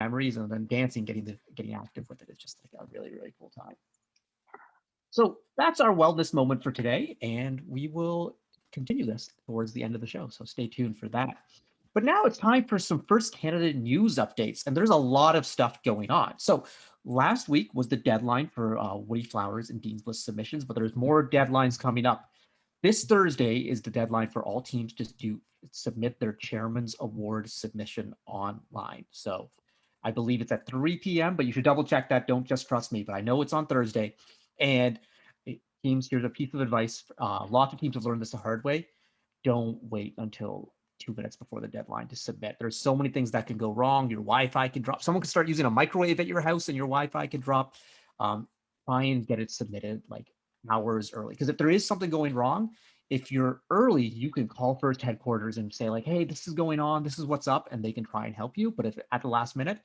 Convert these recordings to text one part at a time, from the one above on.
memories, and then dancing, getting active with it. It's just like a really, really cool time. So that's our wellness moment for today, and we will continue this towards the end of the show. So stay tuned for that. But now it's time for some first candidate news updates, and there's a lot of stuff going on. So last week was the deadline for Woody Flowers and Dean's List submissions, but there's more deadlines coming up. This Thursday is the deadline for all teams to submit their Chairman's Award submission online. So I believe it's at 3 p.m., but you should double check that. Don't just trust me, but I know it's on Thursday. And teams, here's a piece of advice. Lots of teams have learned this the hard way. Don't wait until 2 minutes before the deadline to submit. There's so many things that can go wrong. Your Wi-Fi can drop. Someone can start using a microwave at your house and your Wi-Fi can drop. Try and get it submitted like hours early. Because if there is something going wrong, if you're early, you can call first headquarters and say like, hey, this is going on. This is what's up. And they can try and help you. But if at the last minute,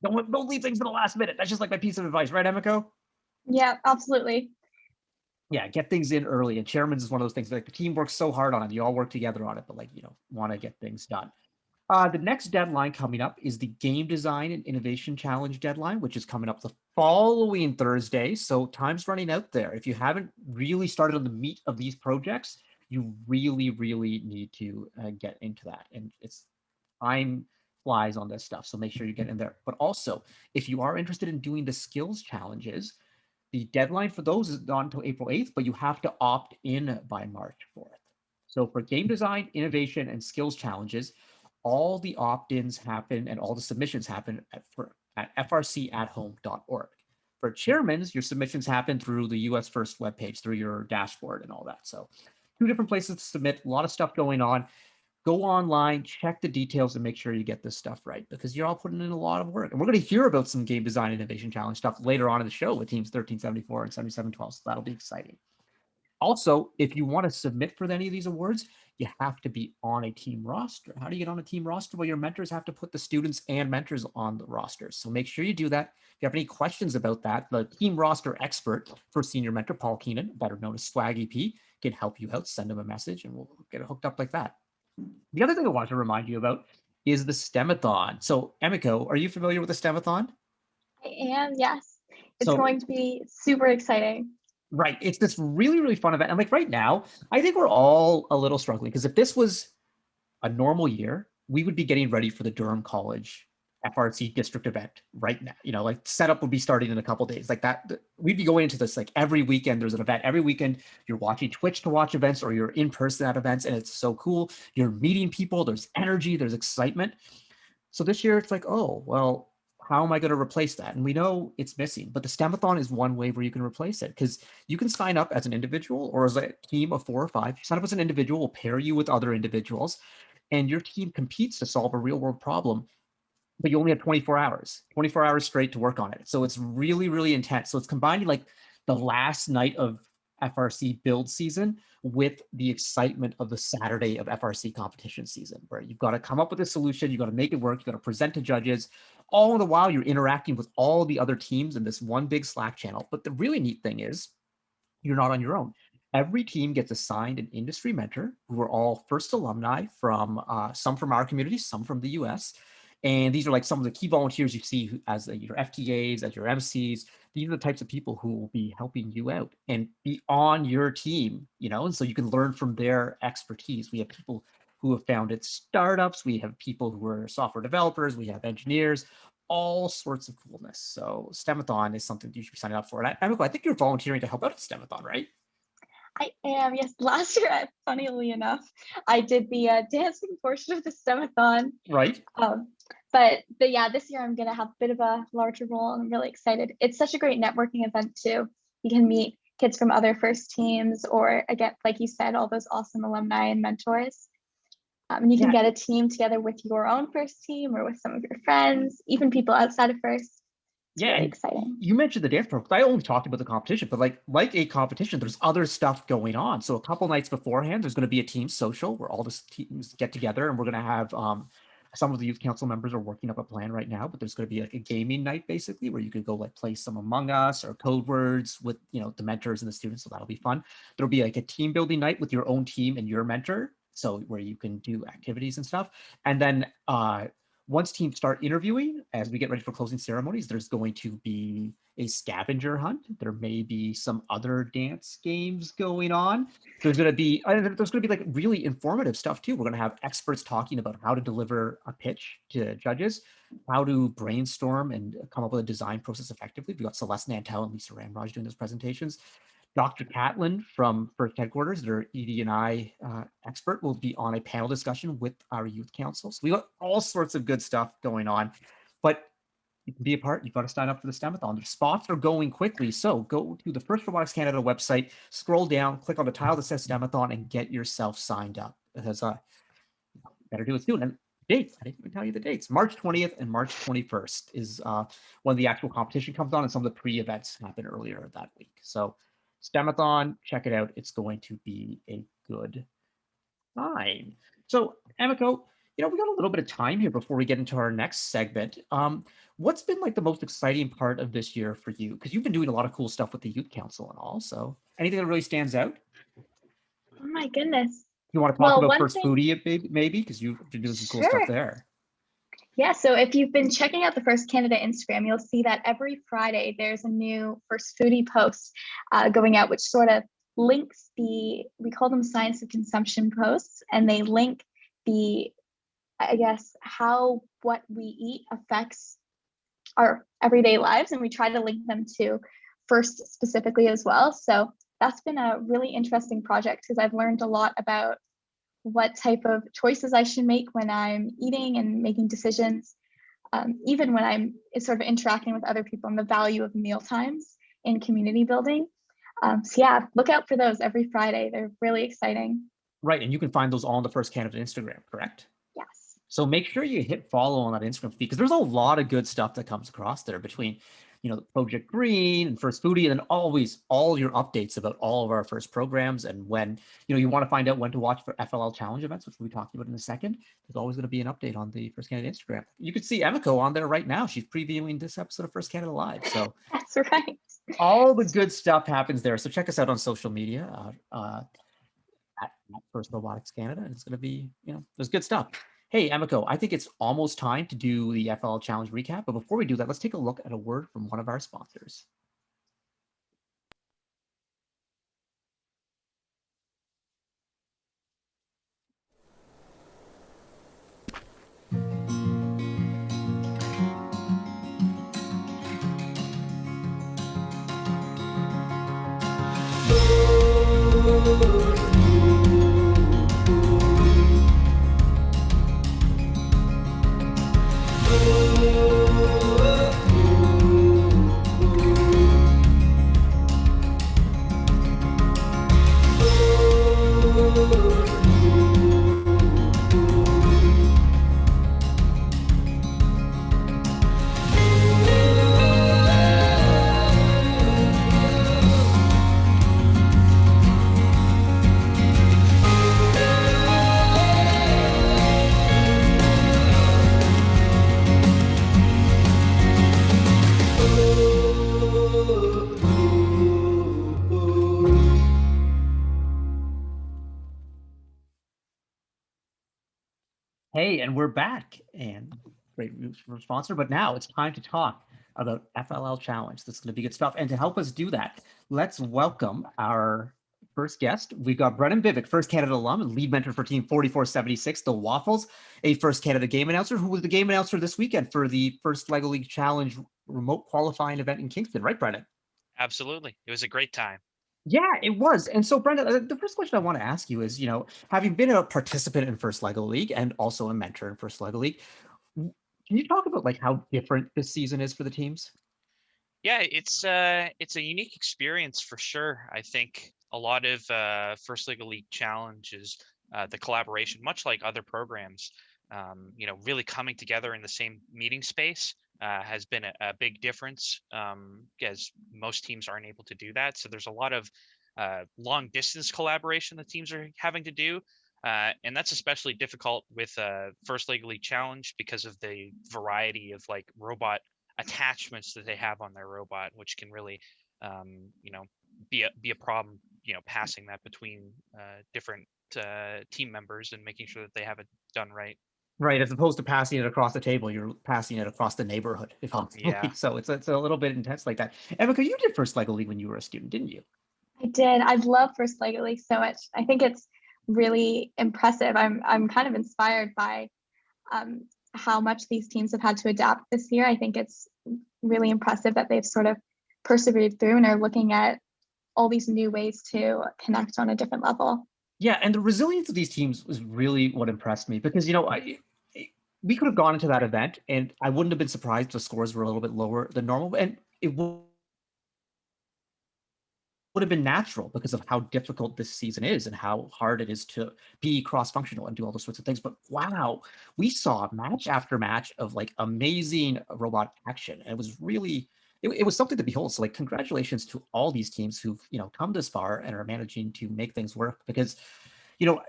don't leave things to the last minute. That's just like my piece of advice, right, Emiko? Yeah, absolutely. Yeah, get things in early. And Chairman's is one of those things like the team works so hard on it. You all work together on it, but like, want to get things done. The next deadline coming up is the Game Design and Innovation Challenge deadline, which is coming up the following Thursday. So time's running out there. If you haven't really started on the meat of these projects, you really, really need to get into that. And it's time flies on this stuff. So make sure you get in there. But also, if you are interested in doing the skills challenges, the deadline for those is not until April 8th, but you have to opt in by March 4th. So for game design, innovation, and skills challenges, all the opt-ins happen and all the submissions happen at frcathome.org. For chairmans, your submissions happen through the US First webpage, through your dashboard and all that. So 2 different places to submit, a lot of stuff going on. Go online, check the details, and make sure you get this stuff right, because you're all putting in a lot of work. And we're going to hear about some game design innovation challenge stuff later on in the show with teams 1374 and 7712. So that'll be exciting. Also, if you want to submit for any of these awards, you have to be on a team roster. How do you get on a team roster? Well, your mentors have to put the students and mentors on the rosters. So make sure you do that. If you have any questions about that, the team roster expert for senior mentor, Paul Keenan, better known as Swaggy P, can help you out. Send him a message and we'll get it hooked up like that. The other thing I want to remind you about is the Stem-A-Thon. So, Emiko, are you familiar with the Stem-A-Thon? I am, yes. It's going to be super exciting. Right. It's this really, really fun event. And like right now, I think we're all a little struggling, because if this was a normal year, we would be getting ready for the Durham College FRC district event right now. Like setup would be starting in a couple days like that. We'd be going into this like every weekend. There's an event every weekend. You're watching Twitch to watch events, or you're in person at events, and it's so cool. You're meeting people. There's energy. There's excitement. So this year it's like, oh, well, how am I going to replace that? And we know it's missing, but the Stem-A-Thon is one way where you can replace it, because you can sign up as an individual or as a team of 4 or 5. You sign up as an individual, we'll pair you with other individuals, and your team competes to solve a real world problem, but you only have 24 hours straight to work on it. So it's really, really intense. So it's combining like the last night of FRC build season with the excitement of the Saturday of FRC competition season, where you've got to come up with a solution, you've got to make it work, you've got to present to judges. All the while you're interacting with all the other teams in this one big Slack channel. But the really neat thing is you're not on your own. Every team gets assigned an industry mentor who are all first alumni from some from our community, some from the US. And these are like some of the key volunteers you see as your FTAs, as your MCs. These are the types of people who will be helping you out and be on your team, and so you can learn from their expertise. We have people who have founded startups. We have people who are software developers. We have engineers, all sorts of coolness. So Stem-A-Thon is something you should be signing up for. And I think you're volunteering to help out at Stem-A-Thon, right? I am, yes. Last year, funnily enough, I did the dancing portion of the Stem-A-Thon. Right. But yeah, this year I'm going to have a bit of a larger role, and I'm really excited. It's such a great networking event too. You can meet kids from other first teams, or again, like you said, all those awesome alumni and mentors. And you can get a team together with your own first team or with some of your friends, even people outside of first. It's really exciting. You mentioned the dance program. I only talked about the competition, but like a competition, there's other stuff going on. So a couple nights beforehand, there's going to be a team social where all the teams get together, and we're going to have some of the youth council members are working up a plan right now, but there's going to be like a gaming night basically where you could go like play some Among Us or code words with the mentors and the students. So that'll be fun. There'll be like a team building night with your own team and your mentor, so where you can do activities and stuff. And then Once teams start interviewing, as we get ready for closing ceremonies, there's going to be a scavenger hunt. There may be some other dance games going on. There's going to be like really informative stuff too. We're going to have experts talking about how to deliver a pitch to judges, how to brainstorm and come up with a design process effectively. We've got Celeste Nantel and Lisa Ramraj doing those presentations. Dr. Catlin from First Headquarters, their ED&I expert, will be on a panel discussion with our youth council. So we got all sorts of good stuff going on, but you can be a part. You've got to sign up for the Stem-A-Thon. The spots are going quickly. So go to the First Robotics Canada website, scroll down, click on the tile that says Stem-A-Thon and get yourself signed up, because better do it soon. And dates, I didn't even tell you the dates. March 20th and March 21st is when the actual competition comes on, and some of the pre-events happen earlier that week. So Stem-A-Thon, check it out. It's going to be a good time. So Emiko, we got a little bit of time here before we get into our next segment. What's been like the most exciting part of this year for you? Because you've been doing a lot of cool stuff with the Youth Council and all. So anything that really stands out? Oh my goodness. You want to talk about First Foodie maybe? Because you've been doing some cool stuff there. Yeah, so if you've been checking out the First Canada Instagram, you'll see that every Friday there's a new First Foodie post going out, which sort of links we call them science of consumption posts, and they link I guess, how what we eat affects our everyday lives, and we try to link them to First specifically as well. So that's been a really interesting project because I've learned a lot about what type of choices I should make when I'm eating and making decisions, even when I'm sort of interacting with other people, and the value of meal times in community building. So yeah, look out for those every Friday. They're really exciting. Right, and you can find those all on the First Canada Instagram, correct? Yes. So make sure you hit follow on that Instagram feed, because there's a lot of good stuff that comes across there between Project Green and First Foodie, and then always all your updates about all of our first programs. And when you want to find out when to watch for FLL Challenge events, which we'll be talking about in a second, there's always going to be an update on the First Canada Instagram. You can see Emiko on there right now. She's previewing this episode of First Canada Live. So that's right. All the good stuff happens there. So check us out on social media at First Robotics Canada, and it's going to be, there's good stuff. Hey, Emiko, I think it's almost time to do the FLL Challenge recap. But before we do that, let's take a look at a word from one of our sponsors. Hey, and we're back, and great sponsor. But now it's time to talk about FLL Challenge. This is going to be good stuff. And to help us do that, let's welcome our first guest. We've got Brennan Bivick, First Canada alum and lead mentor for Team 4476, the Waffles, a First Canada game announcer who was the game announcer this weekend for the First LEGO League Challenge remote qualifying event in Kingston. Right, Brennan? Absolutely. It was a great time. Yeah, it was. And so, Brenda, the first question I want to ask you is, having been a participant in First LEGO League and also a mentor in First LEGO League, can you talk about like how different this season is for the teams? Yeah, it's a unique experience for sure. I think a lot of First LEGO League challenges, the collaboration, much like other programs, really coming together in the same meeting space has been a big difference, as most teams aren't able to do that. So there's a lot of long distance collaboration that teams are having to do. And that's especially difficult with First LEGO League Challenge because of the variety of like robot attachments that they have on their robot, which can really, be a problem, passing that between different team members and making sure that they have it done right. Right, as opposed to passing it across the table, you're passing it across the neighborhood, if I'm Yeah. so it's a little bit intense like that. Emeka, you did first LEGO League when you were a student, didn't you? I did. I love First Lego League so much. I think it's really impressive. I'm kind of inspired by um, how much these teams have had to adapt this year. I think it's really impressive that they've sort of persevered through and are looking at all these new ways to connect on a different level. Yeah, and the resilience of these teams was really what impressed me because we could have gone into that event and I wouldn't have been surprised if the scores were a little bit lower than normal, and it would have been natural because of how difficult this season is and how hard it is to be cross-functional and do all those sorts of things. But wow, we saw match after match of like amazing robot action. And it was really, it was something to behold. So like, congratulations to all these teams who've, come this far and are managing to make things work because,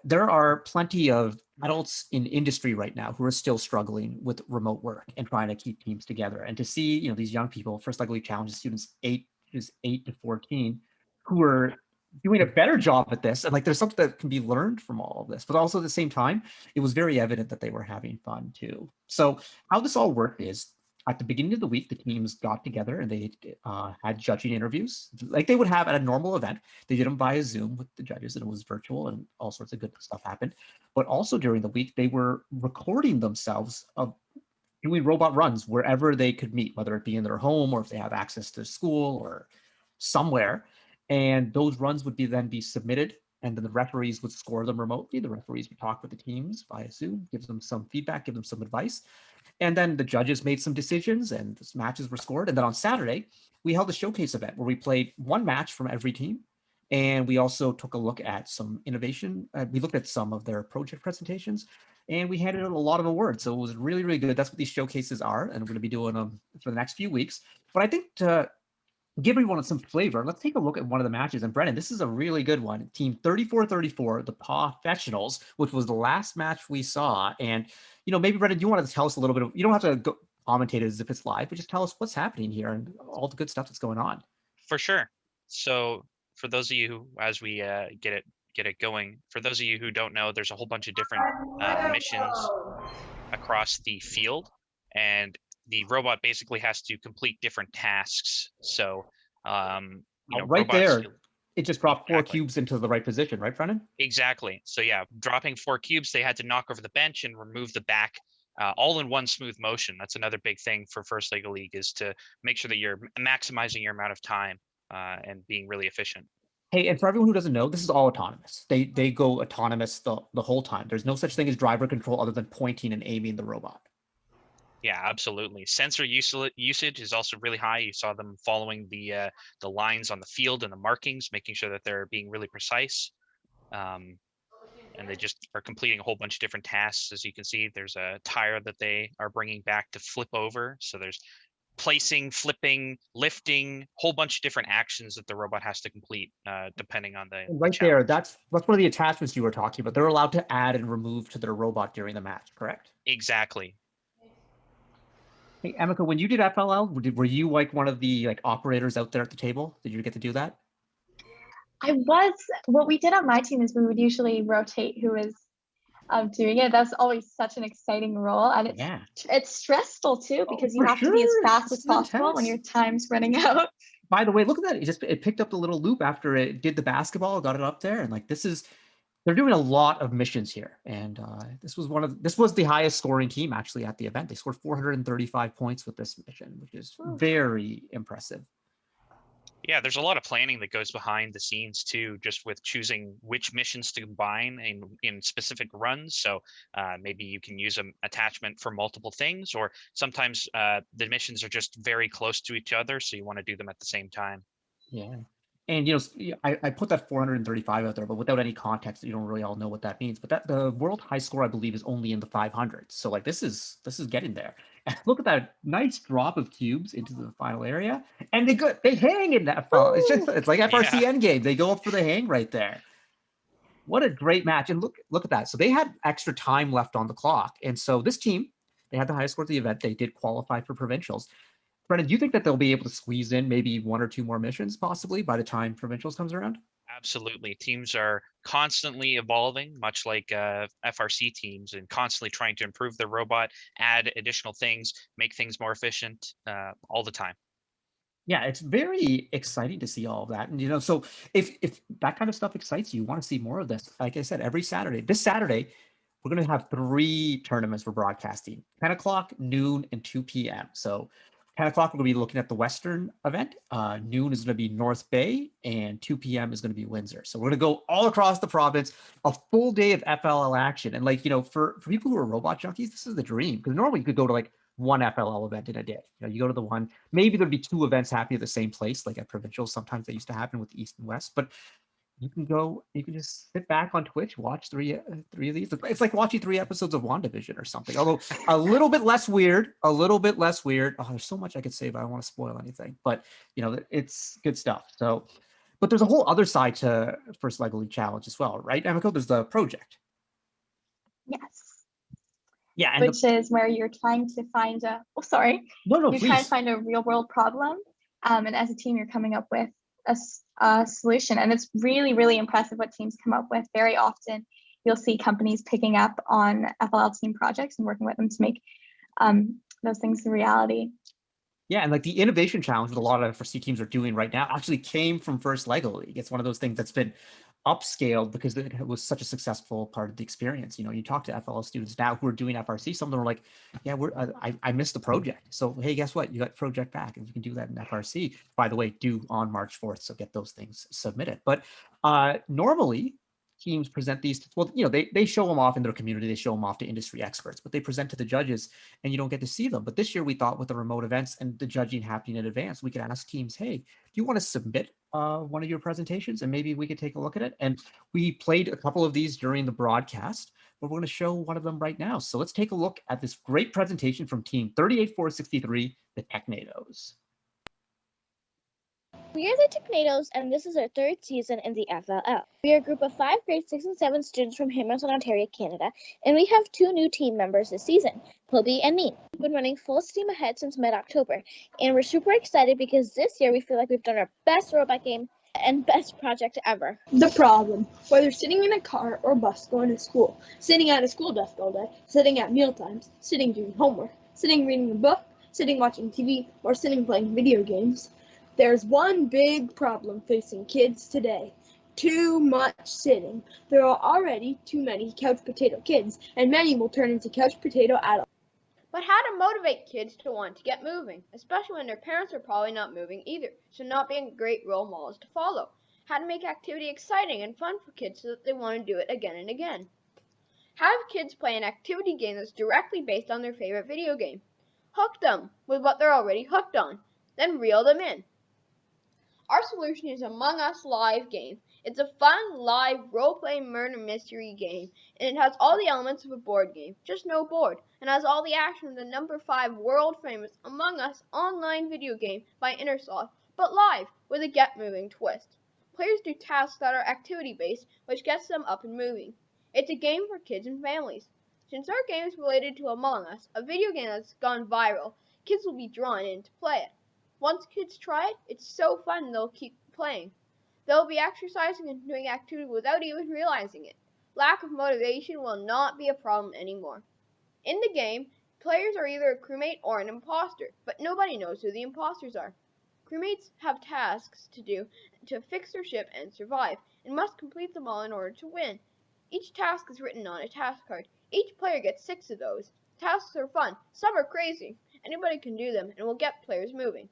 there are plenty of adults in industry right now who are still struggling with remote work and trying to keep teams together. And to see, these young people, First LEGO League Challenge students, ages 8 to 14, who are doing a better job at this. And like, there's something that can be learned from all of this, but also at the same time, it was very evident that they were having fun too. So how this all worked is at the beginning of the week, the teams got together and they had judging interviews like they would have at a normal event. They did them via Zoom with the judges and it was virtual and all sorts of good stuff happened. But also during the week, they were recording themselves of doing robot runs wherever they could meet, whether it be in their home or if they have access to school or somewhere. And those runs would then be submitted, and then the referees would score them remotely. The referees would talk with the teams via Zoom, give them some feedback, give them some advice. And then the judges made some decisions and the matches were scored. And then on Saturday, we held a showcase event where we played one match from every team. And we also took a look at some innovation. We looked at some of their project presentations and we handed out a lot of awards. So it was really, really good. That's what these showcases are. And we're going to be doing them for the next few weeks. But I think to give everyone some flavor, let's take a look at one of the matches. And Brennan, this is a really good one. Team 34-34, the Professionals, which was the last match we saw. And, maybe Brennan, you wanted to tell us a little bit of, you don't have to go commentate it as if it's live, but just tell us what's happening here and all the good stuff that's going on. For sure. So for those of you who, as we get it going, for those of you who don't know, there's a whole bunch of different missions across the field, and the robot basically has to complete different tasks. So, right there, it just dropped 4 cubes into the right position, right, Brennan? Exactly. So yeah, dropping 4 cubes, they had to knock over the bench and remove the back, all in one smooth motion. That's another big thing for First LEGO League, is to make sure that you're maximizing your amount of time and being really efficient. Hey, and for everyone who doesn't know, this is all autonomous. They go autonomous the whole time. There's no such thing as driver control other than pointing and aiming the robot. Yeah, absolutely. Sensor usage is also really high. You saw them following the lines on the field and the markings, making sure that they're being really precise. And they just are completing a whole bunch of different tasks. As you can see, there's a tire that they are bringing back to flip over. So there's placing, flipping, lifting, whole bunch of different actions that the robot has to complete depending on the right there. That's one of the attachments you were talking about. They're allowed to add and remove to their robot during the match, correct? Exactly. Hey, Emeka, when you did FLL, were you like one of the operators out there at the table? Did you get to do that? I was. What we did on my team is we would usually rotate who was doing it. That's always such an exciting role, and it's stressful too because you have to be as fast as possible when your time's running out. By the way, look at that! It picked up the little loop after it did the basketball, got it up there, and like they're doing a lot of missions here, and this was the highest scoring team actually at the event. They scored 435 points with this mission, which is very impressive. Yeah, there's a lot of planning that goes behind the scenes too, just with choosing which missions to combine in specific runs. So maybe you can use an attachment for multiple things, or sometimes the missions are just very close to each other, so you want to do them at the same time. Yeah. And I put that 435 out there, but without any context, you don't really all know what that means. But the world high score, I believe, is only in the 500s. So like this is getting there. And look at that nice drop of cubes into the final area, and they hang in that fall. It's like FRC Endgame. They go up for the hang right there. What a great match! And look at that. So they had extra time left on the clock, and so this team, they had the highest score of the event. They did qualify for provincials. Brennan, do you think that they'll be able to squeeze in maybe 1 or 2 more missions possibly by the time provincials comes around? Absolutely. Teams are constantly evolving, much like FRC teams, and constantly trying to improve their robot, add additional things, make things more efficient all the time. Yeah, it's very exciting to see all of that. And so if that kind of stuff excites you, want to see more of this, like I said, every Saturday, this Saturday, we're going to have 3 tournaments we're broadcasting: 10 o'clock, noon, and 2 p.m. So 10 o'clock, we're going to be looking at the Western event. Noon is going to be North Bay, and 2 p.m. is going to be Windsor. So we're going to go all across the province, a full day of FLL action. And for people who are robot junkies, this is the dream, because normally you could go to like one FLL event in a day. You go to the one, maybe there'd be 2 events happening at the same place, like at provincials. Sometimes they used to happen with the East and West, but you can just sit back on Twitch, watch three of these. It's like watching 3 episodes of WandaVision or something, although a little bit less weird. Oh, there's so much I could say, but I don't want to spoil anything. But it's good stuff. So, but there's a whole other side to First Lego League Challenge as well, right, Emiko? There's the project. Yes. Yeah, and which is where you're trying to find trying to find a real world problem, and as a team you're coming up with a solution, and it's really, really impressive what teams come up with. Very often you'll see companies picking up on FLL team projects and working with them to make those things a reality. Yeah, and like the innovation challenge that a lot of FRC teams are doing right now actually came from First Lego League. It's one of those things that's been upscaled because it was such a successful part of the experience. You talk to FLL students now who are doing FRC, some of them are like, yeah, I missed the project. So, hey, guess what? You got project back, and you can do that in FRC. By the way, due on March 4th, so get those things submitted. But normally, teams present these, they show them off in their community, they show them off to industry experts, but they present to the judges and you don't get to see them. But this year we thought, with the remote events and the judging happening in advance, we could ask teams, hey, do you want to submit one of your presentations, and maybe we could take a look at it? And we played a couple of these during the broadcast, but we're going to show one of them right now. So let's take a look at this great presentation from team 38463, the Technados. We are the Technados, and this is our 3rd season in the FLL. We are a group of 5 grade 6 and 7 students from Hamilton, Ontario, Canada, and we have 2 new team members this season, Kobe and me. We've been running full steam ahead since mid-October, and we're super excited because this year we feel like we've done our best robot game and best project ever. The problem, whether sitting in a car or bus going to school, sitting at a school desk all day, sitting at mealtimes, sitting doing homework, sitting reading a book, sitting watching TV, or sitting playing video games, there's one big problem facing kids today: too much sitting. There are already too many couch potato kids, and many will turn into couch potato adults. But how to motivate kids to want to get moving, especially when their parents are probably not moving either, so not being great role models to follow. How to make activity exciting and fun for kids so that they want to do it again and again. Have kids play an activity game that's directly based on their favorite video game. Hook them with what they're already hooked on, then reel them in. Our solution is Among Us live game. It's a fun, live, role-play murder mystery game, and it has all the elements of a board game, just no board, and has all the action of the number 5 world-famous Among Us online video game by Intersoft, but live, with a get-moving twist. Players do tasks that are activity-based, which gets them up and moving. It's a game for kids and families. Since our game is related to Among Us, a video game that's gone viral, kids will be drawn in to play it. Once kids try it, it's so fun they'll keep playing. They'll be exercising and doing activity without even realizing it. Lack of motivation will not be a problem anymore. In the game, players are either a crewmate or an imposter, but nobody knows who the imposters are. Crewmates have tasks to do to fix their ship and survive, and must complete them all in order to win. Each task is written on a task card. Each player gets 6 of those. Tasks are fun. Some are crazy. Anybody can do them and will get players moving.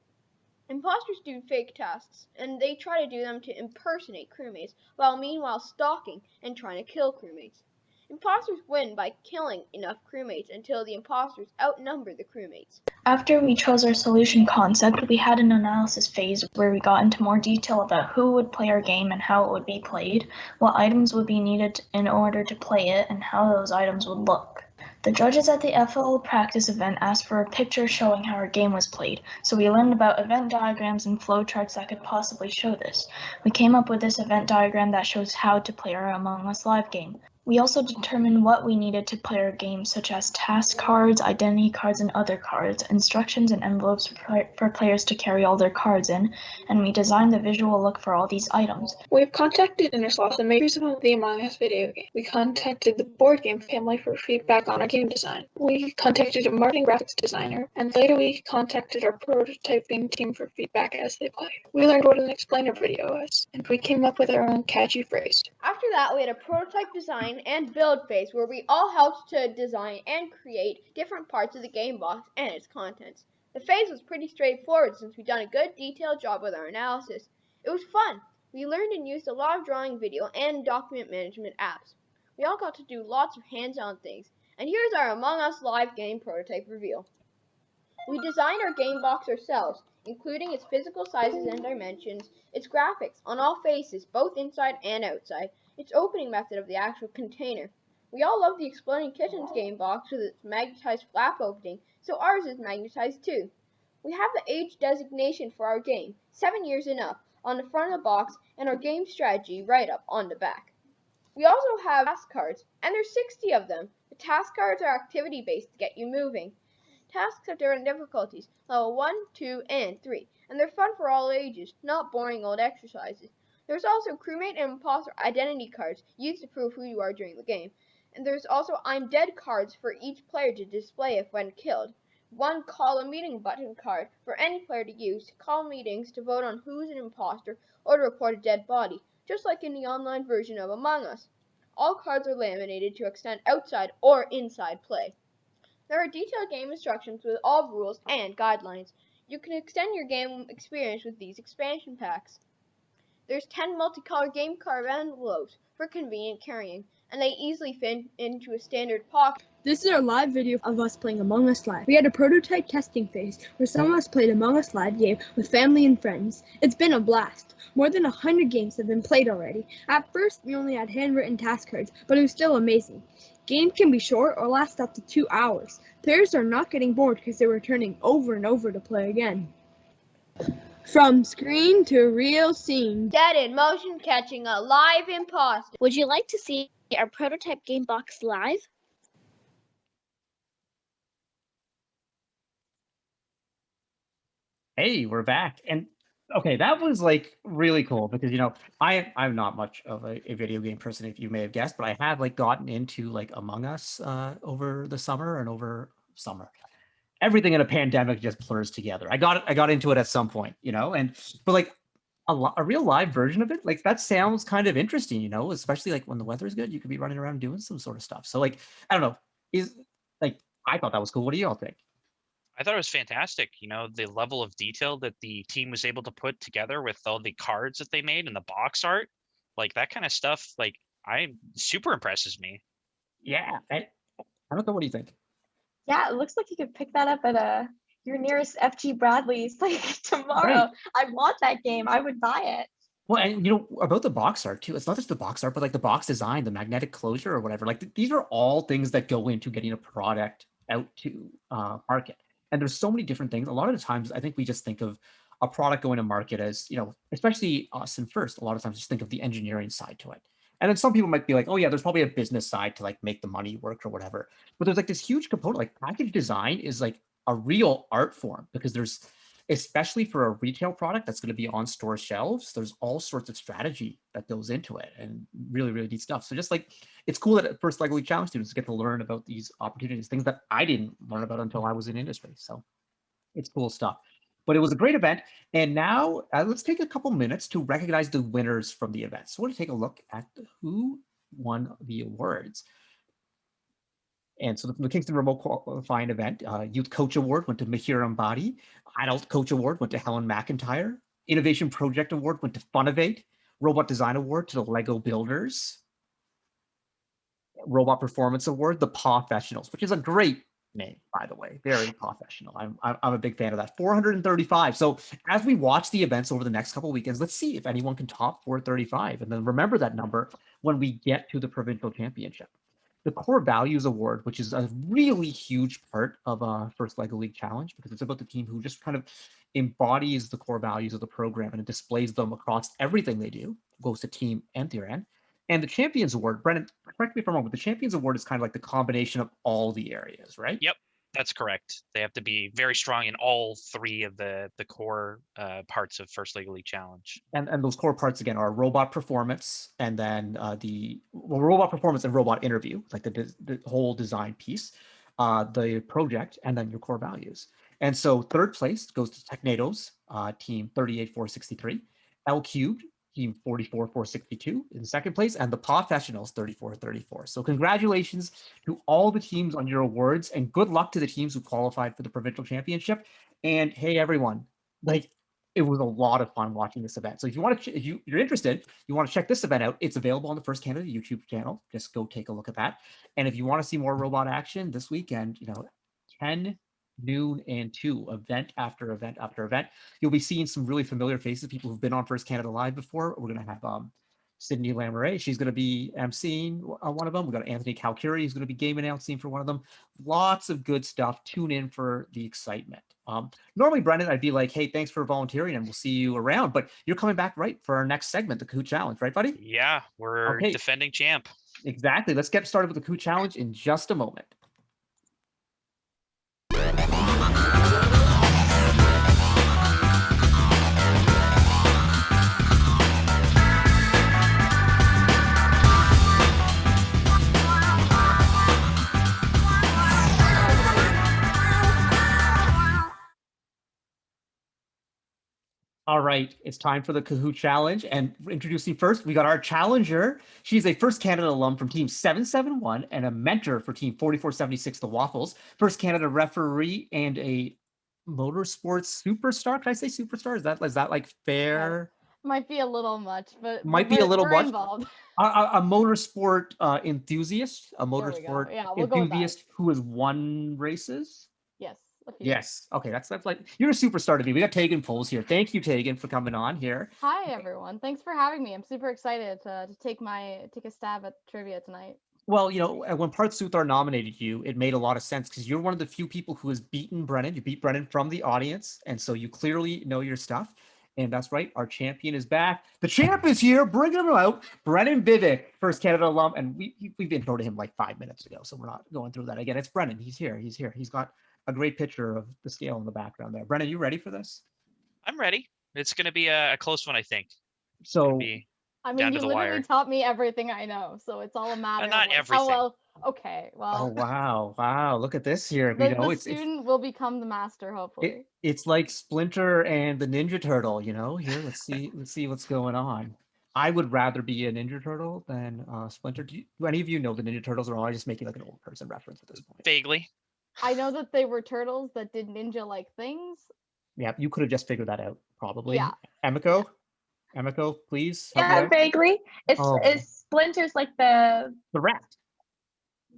Imposters do fake tasks, and they try to do them to impersonate crewmates, while meanwhile stalking and trying to kill crewmates. Imposters win by killing enough crewmates until the imposters outnumber the crewmates. After we chose our solution concept, we had an analysis phase where we got into more detail about who would play our game and how it would be played, what items would be needed in order to play it, and how those items would look. The judges at the FLL practice event asked for a picture showing how our game was played, so we learned about event diagrams and flowcharts that could possibly show this. We came up with this event diagram that shows how to play our Among Us live game. We also determined what we needed to play our game, such as task cards, identity cards, and other cards, instructions and envelopes for players to carry all their cards in, and we designed the visual look for all these items. We've contacted Innersloth, the makers of the Among Us video game. We contacted the board game family for feedback on our game design. We contacted a marketing graphics designer, and later we contacted our prototyping team for feedback as they play. We learned what an explainer video is, and we came up with our own catchy phrase. After that, we had a prototype design and build phase where we all helped to design and create different parts of the game box and its contents. The phase was pretty straightforward since we'd done a good detailed job with our analysis. It was fun. We learned and used a lot of drawing video and document management apps. We all got to do lots of hands-on things. And here's our Among Us live game prototype reveal. We designed our game box ourselves, including its physical sizes and dimensions, its graphics on all faces, both inside and outside, its opening method of the actual container. We all love the Exploding Kittens game box with its magnetized flap opening, so ours is magnetized too. We have the age designation for our game, 7 years and up, on the front of the box, and our game strategy right up on the back. We also have task cards, and there's 60 of them. The task cards are activity-based to get you moving. Tasks have different difficulties, level 1, 2, and 3, and they're fun for all ages, not boring old exercises. There's also crewmate and imposter identity cards used to prove who you are during the game. And there's also I'm dead cards for each player to display if when killed. One call a meeting button card for any player to use to call meetings to vote on who's an imposter or to report a dead body, just like in the online version of Among Us. All cards are laminated to extend outside or inside play. There are detailed game instructions with all rules and guidelines. You can extend your game experience with these expansion packs. There's 10 multicolored game card envelopes for convenient carrying, and they easily fit into a standard pocket. This is our live video of us playing Among Us Live. We had a prototype testing phase where some of us played Among Us Live game with family and friends. It's been a blast. More than 100 games have been played already. At first, we only had handwritten task cards, but it was still amazing. Games can be short or last up to 2 hours. Players are not getting bored because they're returning over and over to play again. From screen to real scene. Dead in motion catching a live imposter. Would you like to see our prototype game box live? Hey, we're back. And okay, that was like really cool because, you know, I'm not much of a video game person, if you may have guessed, but I have like gotten into like Among Us over the summer and over summer. Everything in a pandemic just blurs together. I got into it at some point, you know, but like a real live version of it, like that sounds kind of interesting, you know, especially like when the weather is good, you could be running around doing some sort of stuff. So like, I don't know, I thought that was cool. What do you all think? I thought it was fantastic. You know, the level of detail that the team was able to put together with all the cards that they made and the box art, like that kind of stuff, like super impresses me. Yeah. I don't know. What do you think? Yeah, it looks like you could pick that up at your nearest FG Bradley's like tomorrow. Right. I want that game. I would buy it. Well, and you know, about the box art too, it's not just the box art, but like the box design, the magnetic closure or whatever. Like these are all things that go into getting a product out to market. And there's so many different things. A lot of the times, I think we just think of a product going to market as, you know, especially us in First, a lot of times just think of the engineering side to it. And then some people might be like, oh yeah, there's probably a business side to like make the money work or whatever. But there's like this huge component, like package design is like a real art form because there's, especially for a retail product that's going to be on store shelves, there's all sorts of strategy that goes into it and really, really neat stuff. So just like, it's cool that at First FLL Challenge students get to learn about these opportunities, things that I didn't learn about until I was in industry. So it's cool stuff. But it was a great event. And now let's take a couple minutes to recognize the winners from the event. So we're going to take a look at who won the awards. And so the Kingston Remote Qualifying event, Youth Coach Award went to Mahir Ambadi. Adult Coach Award went to Helen McIntyre. Innovation Project Award went to Funovate. Robot Design Award to the Lego Builders. Robot Performance Award, the Professionals, which is a great name, by the way, very professional. I'm a big fan of that. 435. So as we watch the events over the next couple of weekends, let's see if anyone can top 435. And then remember that number when we get to the provincial championship. The Core Values Award, which is a really huge part of First LEGO League Challenge because it's about the team who just kind of embodies the core values of the program and it displays them across everything they do, goes to team and Theoren. And the Champions Award, Brennan, correct me if I'm wrong, but the Champions Award is kind of like the combination of all the areas, right? Yep, that's correct. They have to be very strong in all three of the core parts of First League Elite Challenge. And those core parts again are robot performance, and then robot performance and robot interview, like the whole design piece, the project, and then your core values. And so third place goes to Technados, team 38,463, L Cubed, team 44,462 in second place, and the Professionals 34,34. So congratulations to all the teams on your awards, and good luck to the teams who qualified for the provincial championship. And hey, everyone, like, it was a lot of fun watching this event. So if you want to, if you're interested, you want to check this event out, it's available on the First Canada YouTube channel. Just go take a look at that. And if you want to see more robot action this weekend, 10, noon, and 2, event after event after event, you'll be seeing some really familiar faces, people who've been on First Canada Live before. We're going to have Sydney Lamoureux. She's going to be emceeing one of them. We've got Anthony Calcuri, who's going to be game announcing for one of them. Lots of good stuff. Tune in for the excitement. Normally, Brendan, I'd be like, hey, thanks for volunteering and we'll see you around. But you're coming back, right, for our next segment, the Coup Challenge, right, buddy? Yeah, we're defending champ. Exactly. Let's get started with the Coup Challenge in just a moment. All right, it's time for the Kahoot Challenge. And introducing first, we got our challenger. She's a First Canada alum from Team 771 and a mentor for Team 4476, the Waffles. First Canada referee and a motorsports superstar. Can I say superstar? Is that like fair? Might be a little much, but might be a little much. Involved. A motorsport enthusiast, a motorsport we'll enthusiast who has won races. Yes. Yes. Okay. That's like, you're a superstar to me. We got Tegan Poles here. Thank you, Tegan, for coming on here. Hi, everyone. Thanks for having me. I'm super excited to take a stab at trivia tonight. Well, when Parth Suthar nominated you, it made a lot of sense because you're one of the few people who has beaten Brennan. You beat Brennan from the audience, and so you clearly know your stuff. And that's right, our champion is back. The champ is here. Bring him out. Brennan Vivek, First Canada alum, and we've introed him like 5 minutes ago, so we're not going through that again. It's Brennan. He's here. He's here. He's got a great picture of the scale in the background there. Brennan, you ready for this? I'm ready. It's going to be a close one, I think. So, I mean, you literally taught me everything I know, so it's all a matter not of everything. how well. Okay, well. Oh wow! Look at this here. The student will become the master, hopefully. It's like Splinter and the Ninja Turtle. Here, let's see what's going on. I would rather be a Ninja Turtle than Splinter. Do any of you know the Ninja Turtles, or am I just making like an old person reference at this point? Vaguely. I know that they were turtles that did ninja-like things. Yeah, you could have just figured that out, probably. Yeah. Emiko, please. Yeah, vaguely. Is Splinter's like the rat.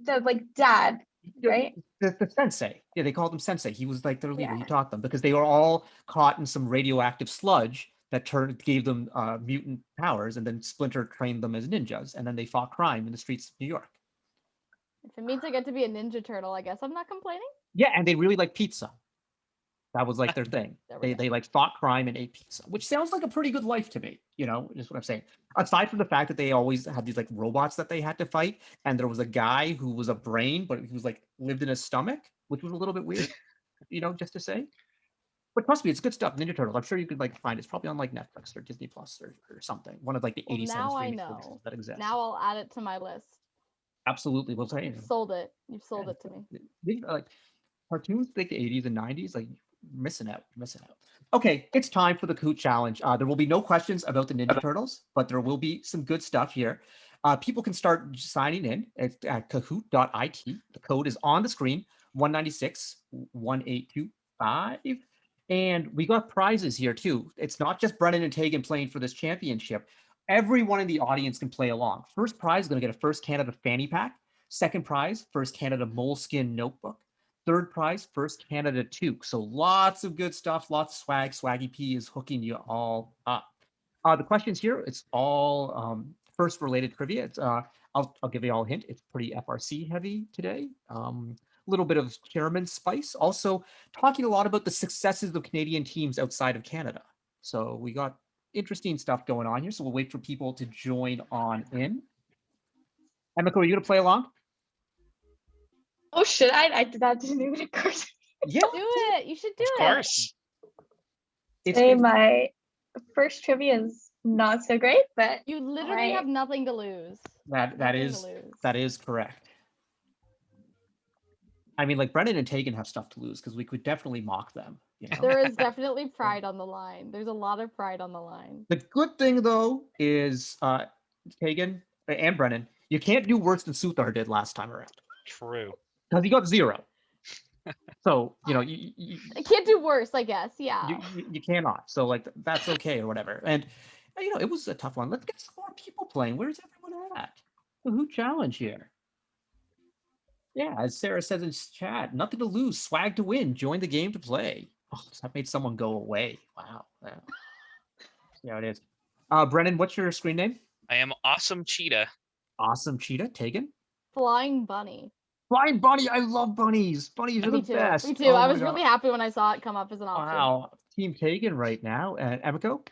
The like dad, right? The sensei. Yeah, they called him sensei. He was like their leader. Yeah. He taught them because they were all caught in some radioactive sludge that gave them mutant powers, and then Splinter trained them as ninjas, and then they fought crime in the streets of New York. If it means I get to be a Ninja Turtle, I guess I'm not complaining. Yeah, and they really like pizza. That was like their thing. They like fought crime and ate pizza, which sounds like a pretty good life to me, is what I'm saying. Aside from the fact that they always had these like robots that they had to fight, and there was a guy who was a brain, but he was like lived in his stomach, which was a little bit weird, just to say. But trust me, it's good stuff. Ninja Turtles. I'm sure you could like find it. It's probably on like Netflix or Disney Plus or something. One of like the 87 streaming services that exist. Now I'll add it to my list. Absolutely. We'll say You've sold it. You've sold it to me. Like cartoons, like the 80s and 90s, like missing out. Okay, it's time for the Coot Challenge. There will be no questions about the Ninja Turtles, but there will be some good stuff here. People can start signing in at kahoot.it. The code is on the screen, 196-1825. And we got prizes here too. It's not just Brennan and Tegan playing for this championship. Everyone in the audience can play along. First prize is going to get a First Canada fanny pack. Second prize, First Canada moleskin notebook. Third prize, First Canada toque. So lots of good stuff, lots of swag. Swaggy P is hooking you all up. The questions here, it's all first related trivia. It's I'll give you all a hint. It's pretty FRC heavy today. A little bit of chairman spice. Also talking a lot about the successes of Canadian teams outside of Canada. So we got interesting stuff going on here. So we'll wait for people to join on in. Emiko, are you gonna play along? Oh, should I? I did that didn't even occur to Yeah. Do it. You should do Of it. course. say my first trivia is not so great, but You literally alright. have nothing to lose. that Nothing to is lose. that is correct. I mean, like Brennan and Tegan have stuff to lose because we could definitely mock them. You know? There is definitely pride on the line. There's a lot of pride on the line. The good thing though is Tegan and Brennan, you can't do worse than Suthar did last time around True. because he got 0. So you know I can't do worse, I guess. Yeah. you cannot. So like that's okay or whatever. And you know it was a tough one. Let's get some more people playing. Where's everyone at? The Kahoot challenge here. Yeah, as Sarah says in chat, nothing to lose, swag to win. Join the game to play. Oh, that made someone go away. Wow. See how it is. Brennan, what's your screen name? I am Awesome Cheetah. Awesome Cheetah. Tegan. Flying bunny. Flying bunny. I love bunnies. Bunnies are the Me too. best. Me too. Oh I my was really God. happy when I saw it come up as an option. Wow. Team Tegan right now. And Emiko?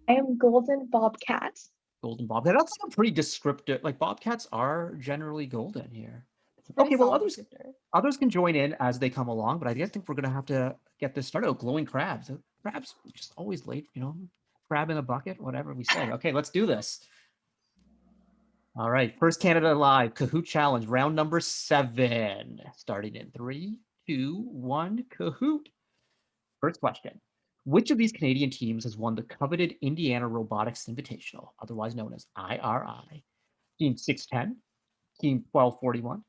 I am golden bobcat. Golden Bobcat. That's like a pretty descriptive. Like Bobcats are generally golden here. Pretty Okay, well solid others descriptor. can join in as they come along, but I think we're gonna have to get this started. Oh, glowing crabs. Crabs just always late, you know. Crab in a bucket, whatever we say. Okay, let's do this. All right, first Canada Live Kahoot Challenge, round number 7, starting in 3, 2, 1. Kahoot. First question: which of these Canadian teams has won the coveted Indiana Robotics Invitational, otherwise known as IRI? Team 610, Team 1241,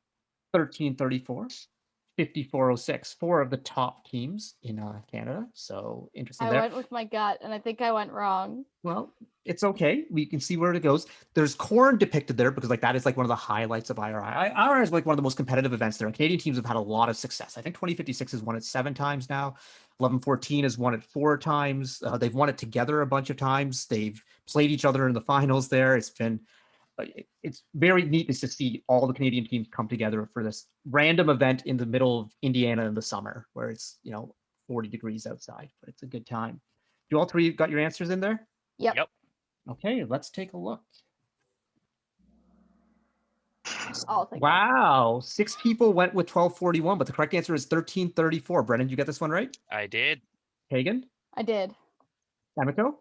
1334, 5406, 4 of the top teams in Canada. So interesting I there. went with my gut, and I think I went wrong. Well, it's okay. We can see where it goes. There's corn depicted there because like that is like one of the highlights of IRI. IRI is like one of the most competitive events there. And Canadian teams have had a lot of success. I think 2056 has won it 7 times now. 1114 has won it 4 times. They've won it together a bunch of times. They've played each other in the finals there. It's very neat to see all the Canadian teams come together for this random event in the middle of Indiana in the summer where it's, 40 degrees outside, but it's a good time. Do all 3 got your answers in there? Yep. Okay, let's take a look. I'll take Wow, 6 people went with 1241, but the correct answer is 1334. Brennan, you get this one right? I did. Hagen? I did. Amiko?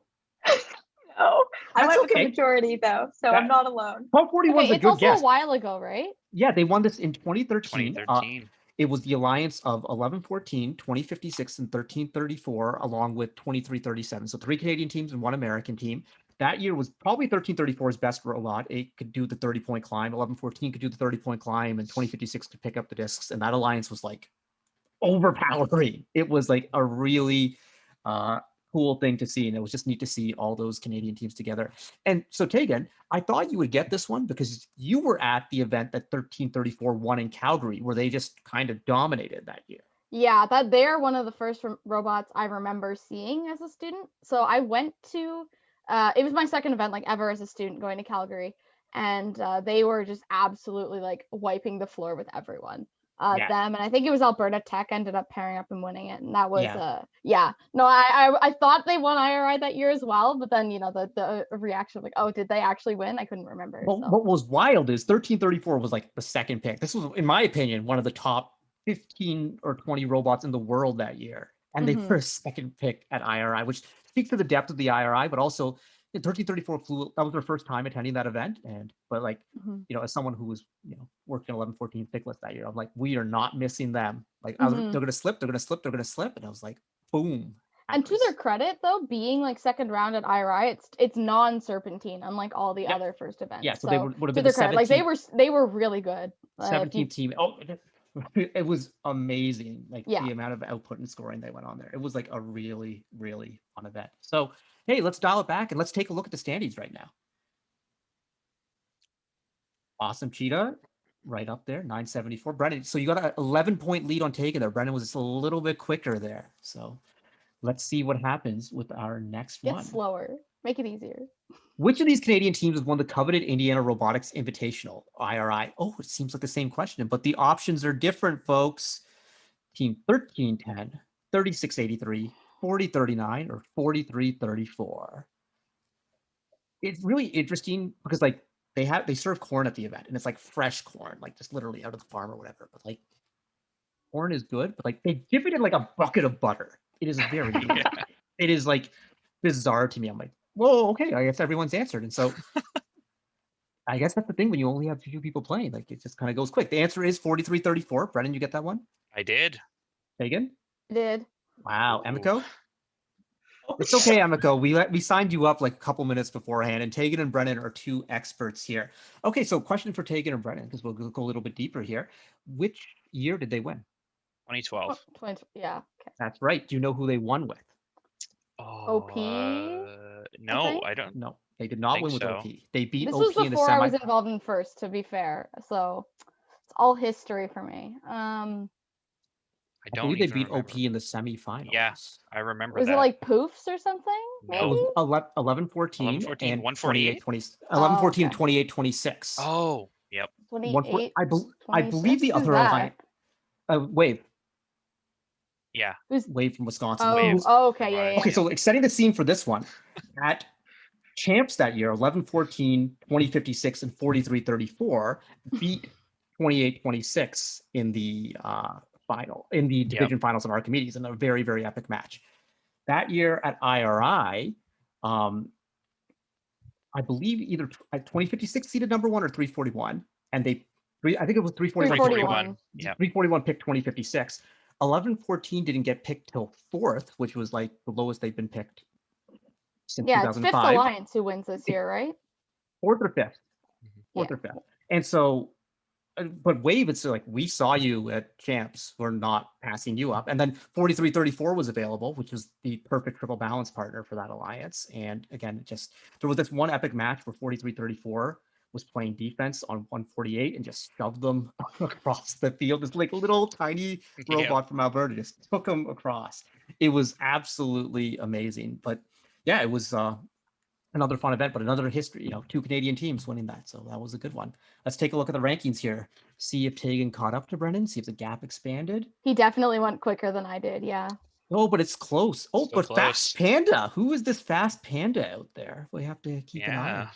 No, I That's went with okay. the majority though, so I'm not alone. 1241 is a it's good also guess. a while ago, right? Yeah, they won this in 2013. 2013. It was the alliance of 1114, 2056, and 1334, along with 2337. So 3 Canadian teams and 1 American team. That year was probably 1334's best robot. It could do the 30-point climb. 1114 could do the 30-point climb, and 2056 could pick up the discs. And that alliance was like overpowering. It was like a really cool thing to see, and it was just neat to see all those Canadian teams together. And so Tegan, I thought you would get this one because you were at the event that 1334 won in Calgary, where they just kind of dominated that year. Yeah, they're one of the first robots I remember seeing as a student. So I went to, it was my second event like ever as a student going to Calgary, and they were just absolutely like wiping the floor with everyone. Them, and I think it was Alberta Tech ended up pairing up and winning it, and that was no, I thought they won IRI that year as well, but then the reaction of like, oh, did they actually win? I couldn't remember. Well, what was wild is 1334 was like the second pick. This was, in my opinion, one of the top 15 or 20 robots in the world that year, and they were a second pick at IRI, which speaks to the depth of the IRI, but also 1334 flew. That was their first time attending that event, but as someone who was working 1114 pick list that year, I'm like, we are not missing them. Like they're gonna slip, they're gonna slip, they're gonna slip, and I was like, boom. And to their credit, though, being like second round at IRI, it's non-serpentine, unlike all the other first events. Yeah, so they would have been to their credit, like they were really good. 17 team. Oh, it was amazing. Like the amount of output and scoring they went on there. It was like a really, really fun event. So hey, let's dial it back and let's take a look at the standings right now. Awesome Cheetah, right up there, 974. Brennan, so you got an 11-point lead on Tegan there. Brennan was just a little bit quicker there. So let's see what happens with our next one. Get slower. Make it easier. Which of these Canadian teams has won the coveted Indiana Robotics Invitational, IRI? Oh, it seems like the same question, but the options are different, folks. Team 1310, 3683, 4039, or 4334. It's really interesting because like they serve corn at the event, and it's like fresh corn, like just literally out of the farm or whatever. But like corn is good, but like they dip it in like a bucket of butter. It is very weird. It is like bizarre to me. I'm like, whoa, okay, I guess everyone's answered. And so I guess that's the thing when you only have 2 people playing, like it just kind of goes quick. The answer is 43-34. Brennan, you get that one? I did. Tegan? I did. Wow. Ooh. Emiko? It's okay, Emiko. We signed you up like a couple minutes beforehand, and Tegan and Brennan are 2 experts here. Okay, so question for Tegan and Brennan, because we'll go a little bit deeper here. Which year did they win? 2012. 20, yeah. Okay. That's right. Do you know who they won with? OP? No, I don't. No, they did not think win with so. OP. They beat This OP was in the before I semi. was involved in first, to be fair. So it's all history for me. I I don't believe they even beat remember. OP in the semifinals. Yeah, I remember Was that. it like poofs or something? No. Maybe? It was 11-14 11-14, and 148? 11-14 okay. 28-26. Oh, yep. 28. I believe the 26? Who's other that? alliance. Wave Yeah. Wave from Wisconsin. Oh, Wave. okay, yeah. Okay, so like setting the scene for this one, at champs that year, 11-14, 20-56, and 43-34 beat 28-26 in the final, in the division finals of Archimedes, in a very, very epic match. That year at IRI, I believe either 2056 seeded number 1 or 341, and I think it was 341. 341. Yeah. 341 picked 2056. 11-14 didn't get picked till 4th, which was like the lowest they've been picked since Yeah, it's 5th 2005. Alliance who wins this year, right? 4th or 5th. 4th Yeah. or 5th. And so, but Wave, it's like, we saw you at champs, we're not passing you up. And then 43-34 was available, which was the perfect triple balance partner for that alliance. And again, there was this one epic match where 43-34 was playing defense on 148 and just shoved them across the field. This like little tiny robot from Alberta just took them across. It was absolutely amazing. But yeah, it was another fun event, but another history, 2 Canadian teams winning that. So that was a good one. Let's take a look at the rankings here. See if Tegan caught up to Brennan, see if the gap expanded. He definitely went quicker than I did, yeah. Oh, but it's close. Oh, So but close. Fast Panda. Who is this Fast Panda out there? We have to keep an eye on.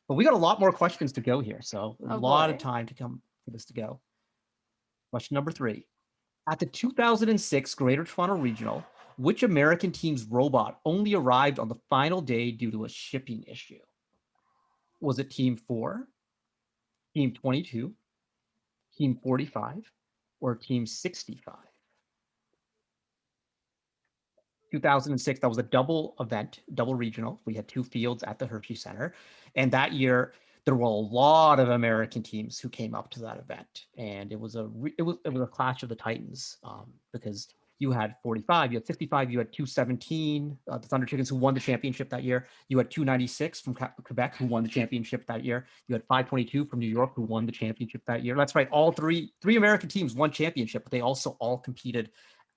But we got a lot more questions to go here. So a lot of time to come for this to go. Question number 3. At the 2006 Greater Toronto Regional, which American team's robot only arrived on the final day due to a shipping issue? Was it Team 4, Team 22, Team 45, or Team 65? 2006, that was a double event, double regional. We had 2 fields at the Hershey Center. And that year, there were a lot of American teams who came up to that event. And it was a clash of the Titans because you had 45, you had 65, you had 217, the Thunder Chickens who won the championship that year. You had 296 from Quebec who won the championship that year. You had 522 from New York who won the championship that year. That's right, all three American teams won championship, but they also all competed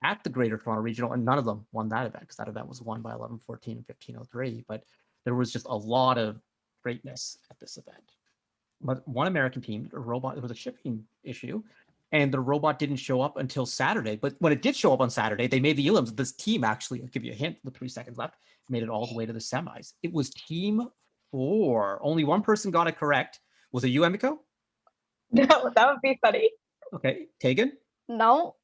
at the Greater Toronto Regional, and none of them won that event because that event was won by 11-14 and 15-03. But there was just a lot of greatness at this event. But one American team, a robot, there was a shipping issue, and the robot didn't show up until Saturday. But when it did show up on Saturday, they made the elims. This team actually, I'll give you a hint with 3 seconds left, made it all the way to the semis. It was Team 4. Only one person got it correct. Was it you, Emiko? No, that would be funny. Okay, Tegan? No.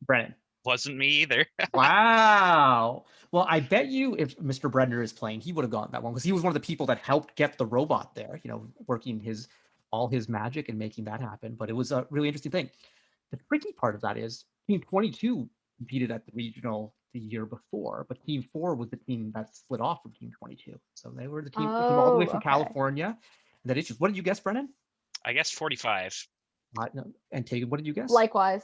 Brennan? Wasn't me either. Wow. Well, I bet you if Mr. Brenner is playing, he would have gotten that one because he was one of the people that helped get the robot there, working all his magic and making that happen. But it was a really interesting thing. The tricky part of that is Team 22 competed at the regional the year before, but Team 4 was the team that split off from Team 22. So they were the team all the way from California. And that issues. What did you guess, Brennan? I guess 45. No. And Tegan, what did you guess? Likewise.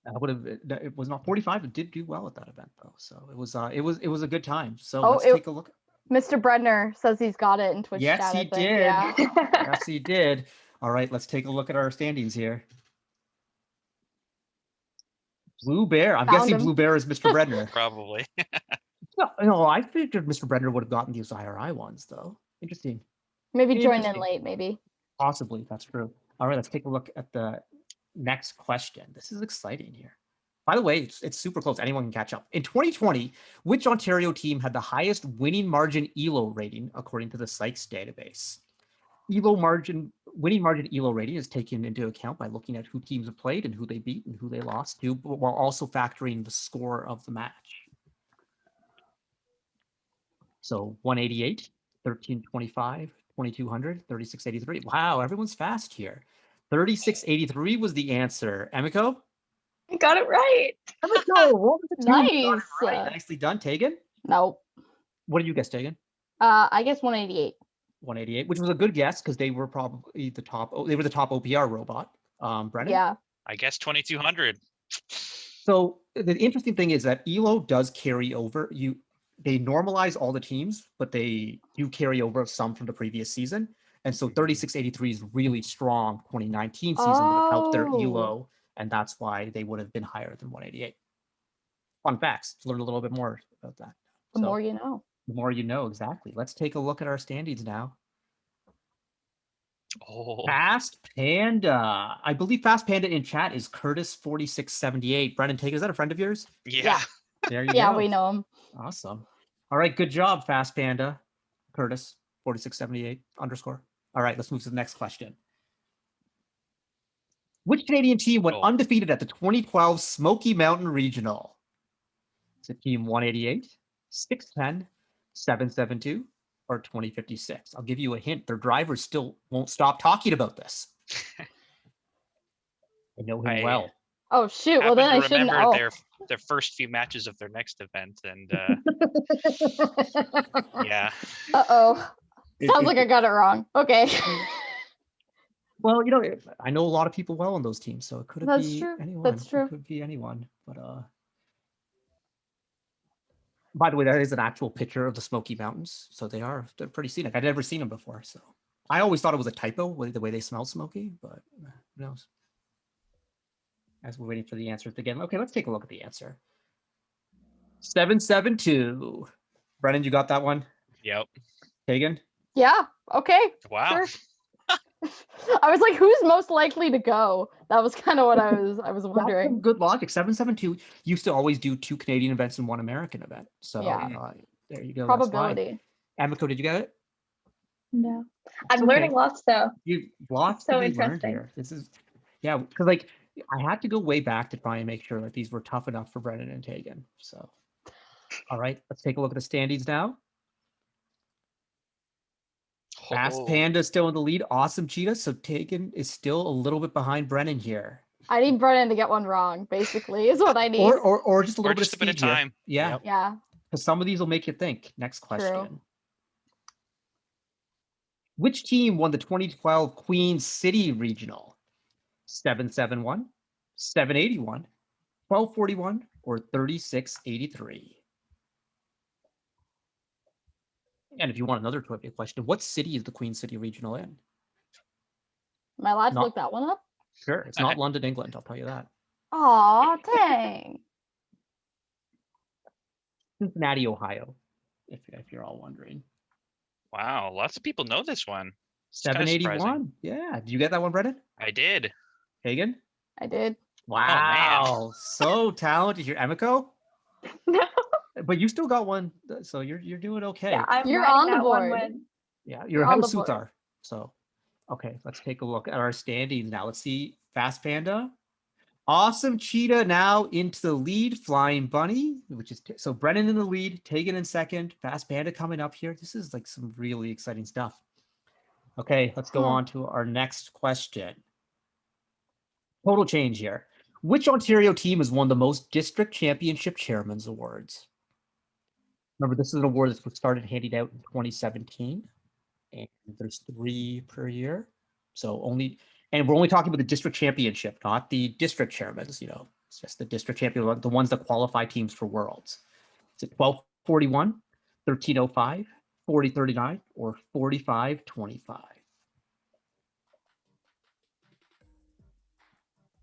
It was not 45. It did do well at that event though, so it was a good time. So let's take a look. Mr. Brenner says he's got it in Twitch chat. Yes, he did. Yeah. Yes, he did. All right, let's take a look at our standings here. Blue Bear. I'm guessing Blue Bear is Mr. Brenner. Probably. No, I figured Mr. Brenner would have gotten these IRI ones though. Interesting. Maybe joined in late. Maybe. Possibly, that's true. All right, let's take a look at the next question. This is exciting here. By the way, it's super close. Anyone can catch up. In 2020, which Ontario team had the highest winning margin ELO rating according to the Sykes database? winning margin ELO rating is taken into account by looking at who teams have played and who they beat and who they lost to, but while also factoring the score of the match. So 188, 1325, 2200, 3683. Wow, everyone's fast here. 3683 was the answer. Emiko? I got it right. Emiko, what was the team? You got it Nice. right. Nicely done, Tegan. Nope. What did you guess, Tegan? I guess 188. 188, which was a good guess because they were probably the top. They were the top OPR robot. Brennan. Yeah. I guess 2200. So the interesting thing is that ELO does carry over. They normalize all the teams, but they do carry over some from the previous season. And so 3683 is really strong 2019 season would have helped their ELO, and that's why they would have been higher than 188. Fun facts to learn a little bit more about that. The more you know. The more you know, exactly. Let's take a look at our standings now. Oh, Fast Panda. I believe Fast Panda in chat is Curtis4678. Brennan Taker, is that a friend of yours? yeah. There you go. Yeah, we know him. Awesome. All right, good job, Fast Panda. Curtis4678 _. All right, let's move to the next question. Which Canadian team went undefeated at the 2012 Smoky Mountain Regional? Is it team 188, 610, 772, or 2056? I'll give you a hint. Their drivers still won't stop talking about this. I know him well. Oh shoot! Well then I shouldn't know. Their first few matches of their next event, and yeah. Uh-oh. Sounds like I got it wrong. Okay. Well, I know a lot of people well on those teams, so it could be anyone. That's true. It could be anyone. But by the way, that is an actual picture of the Smoky Mountains, so they're pretty scenic. I'd never seen them before, so I always thought it was a typo the way they smell smoky, but who knows? As we're waiting for the answers again. Okay, let's take a look at the answer. 772. Brennan, you got that one? Yep. Tegan? Yeah. Okay. Wow. Sure. I was like, who's most likely to go? That was kind of what I was wondering. Good logic. 772 used to always do 2 Canadian events and 1 American event. So there you go. Probability. Emiko, did you get it? No. I'm learning lots though. Lots so to be learned interesting. here. This is because like I had to go way back to try and make sure that these were tough enough for Brennan and Tegan. So all right, let's take a look at the standings now. Fast Panda still in the lead. Awesome Cheetah. So Tegan is still a little bit behind Brennan here. I need Brennan to get one wrong, basically, is what I need. Or just a little bit of speed of time. Here. Yeah. Yep. Yeah. Because some of these will make you think. Next question. True. Which team won the 2012 Queen City Regional? 771, 781, 1241, or 3683? And if you want another trivia question, what city is the Queen City Regional in? Am I allowed to look that one up? Sure. It's not London, England. I'll tell you that. Aw, dang. Cincinnati, Ohio, if you're all wondering. Wow, lots of people know this one. 781. Yeah. Did you get that one, Brennan? I did. Hagen? I did. Wow. So talented. You're Emiko? No. But you still got one, so you're doing okay. Yeah, You're on the board. Yeah, you're ahead of Suthar. So, okay, let's take a look at our standings now. Let's see. Fast Panda. Awesome Cheetah now into the lead. Flying Bunny, which is so Brennan in the lead, Tegan in second. Fast Panda coming up here. This is like some really exciting stuff. Okay, let's go on to our next question. Total change here. Which Ontario team has won the most district championship chairman's awards? Remember, this is an award that was started handing out in 2017, and there's 3 per year. So we're only talking about the district championship, not the district chairmans. It's just the district champion, the ones that qualify teams for worlds. Is it 1241, 1305, 4039, or 4525?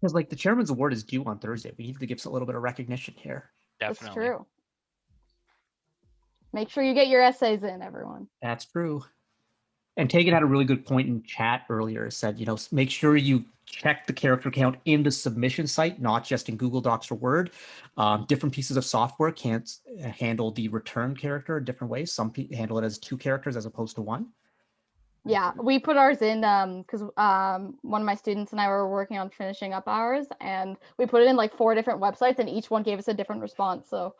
Because like the chairman's award is due on Thursday. We need to give a little bit of recognition here. Definitely. That's true. Make sure you get your essays in, everyone. That's true. And Tegan had a really good point in chat earlier. It said, make sure you check the character count in the submission site, not just in Google Docs or Word. Different pieces of software can't handle the return character in different ways. Some handle it as 2 characters as opposed to 1. Yeah, we put ours in because one of my students and I were working on finishing up ours, and we put it in like 4 different websites, and each one gave us a different response. So,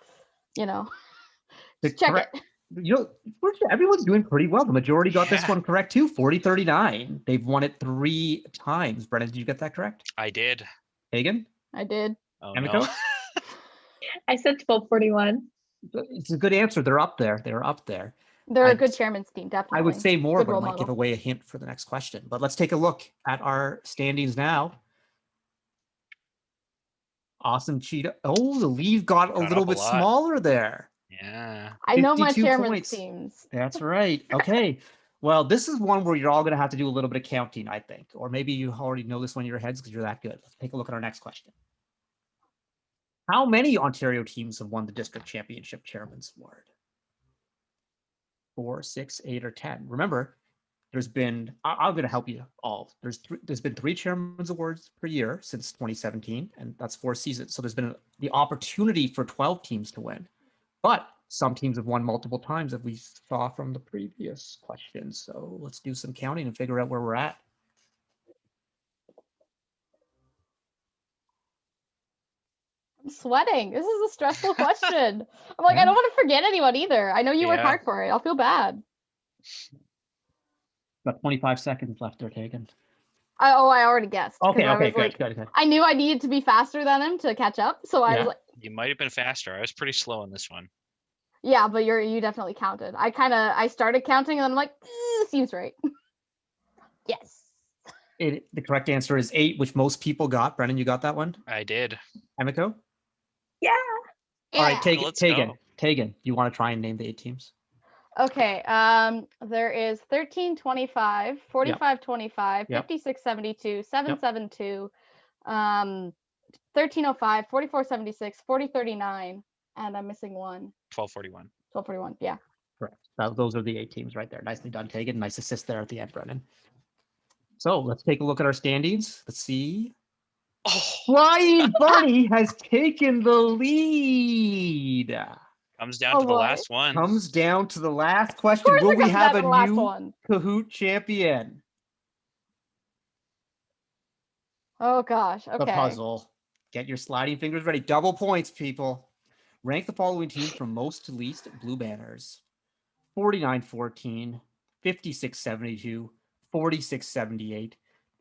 just check it. Everyone's doing pretty well. The majority got this Yeah. one correct too. 40-39. They've won it 3 times. Brennan, did you get that correct? I did. Hagen? I did. Oh Emiko? no. I said 1241. It's a good answer. They're up there. They're up there. They're a I'd- good chairman's team, definitely. I would say more, Good but I role might give model. away a hint for the next question. But let's take a look at our standings now. Awesome Cheetah. Oh, the lead got a Got little up a bit lot. smaller there. Yeah. I know my 52 chairman's points. teams. That's right. Okay. Well, this is one where you're all going to have to do a little bit of counting, I think. Or maybe you already know this one in your heads because you're that good. Let's take a look at our next question. How many Ontario teams have won the district championship chairman's award? 4, 6, 8, or 10. Remember, there's been, I'm going to help you all. There's been 3 chairman's awards per year since 2017, and that's 4 seasons. So there's been the opportunity for 12 teams to win, but some teams have won multiple times, as we saw from the previous question. So let's do some counting and figure out where we're at. I'm sweating. This is a stressful question. I'm like, Yeah. I don't want to forget anyone either. I know you work Yeah. hard for it. I'll feel bad. Got 25 seconds left there, Kagan. I already guessed. 'cause Okay, I okay, was good, like, good. I knew I needed to be faster than him to catch up. So I Yeah. was like, You might have been faster. I was pretty slow on this one. yeah, but you definitely counted. I started counting and then I'm like, seems right. Yes. The correct answer is 8, which most people got. Brennan, you got that one? I did. Emiko? Yeah. All right, Yeah. Let's Tegan. go. Tegan, you want to try and name the 8 teams? Okay. There is 1325, 4525, Yep. 5672, 772, 1305, 4476, 4039, and I'm missing one. 1241. 1241. Yeah. Correct. Those are the 8 teams right there. Nicely done, Tegan. Nice assist there at the end, Brennan. So let's take a look at our standings. Let's see. Oh, Flying Bunny has taken the lead. comes down Oh, to the boy. last one. Comes down to the last Of question. course Will it we comes have down a to the last new one. Kahoot champion? Oh gosh. The Okay. puzzle. Get your sliding fingers ready. Double points, people. Rank the following teams from most to least blue banners. 49-14, 56-72, 46-78,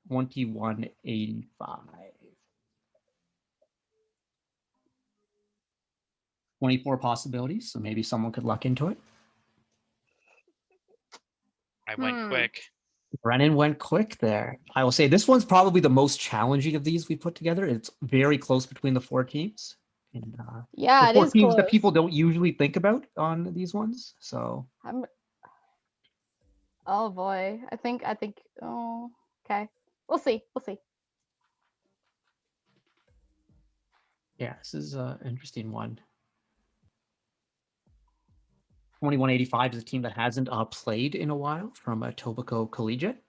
21-85. 24 possibilities, so maybe someone could luck into it. I went quick. Brennan went quick there. I will say this one's probably the most challenging of these we put together. It's very close between the 4 teams. And Yeah, the it 4 is teams that close. people don't usually think about on these ones. So Oh boy. I think. Oh, okay. We'll see. yeah, this is an interesting one. 2185 is a team that hasn't played in a while from Etobicoke Collegiate.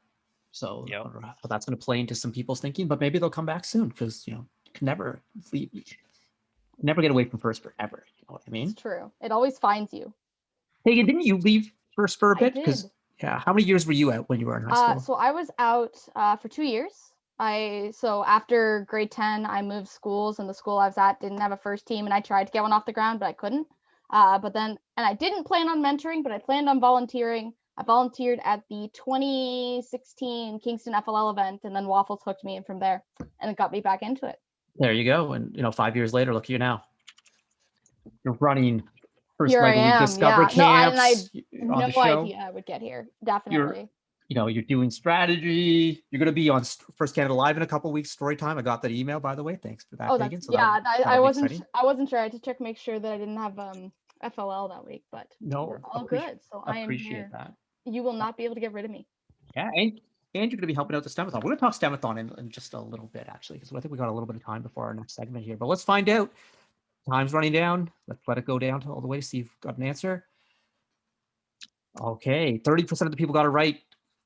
So Yep. that's going to play into some people's thinking, but maybe they'll come back soon because, you can never get away from First forever. You know what I mean? It's true. It always finds you. Hagen, didn't you leave First for a I bit? did. Because how many years were you out when you were in high school? So I was out for 2 years. So after grade 10, I moved schools, and the school I was at didn't have a first team, and I tried to get one off the ground, but I couldn't. And I didn't plan on mentoring, but I planned on volunteering. I volunteered at the 2016 Kingston FLL event, and then Waffles hooked me in from there, and it got me back into it. There you go. And 5 years later, look at you now. You're running First Here I Lego League am, Discover yeah. camps No, on no the show. idea I would get here. Definitely. You're doing strategy. You're going to be on First Canada Live in a couple weeks. Story time. I got that email, by the way. Thanks for that, Hagen. So I that'll be wasn't. exciting. I wasn't sure. I had to make sure that I didn't have FLL that week, but No, we're all good. So I am appreciate here. that. You will not be able to get rid of me. Yeah, and you're going to be helping out the Stem-A-Thon. We're going to talk Stem-A-Thon in just a little bit, actually, because I think we got a little bit of time before our next segment here. But let's find out. Time's running down. Let's let it go down to all the way to see if we've got an answer. Okay, 30% of the people got it right.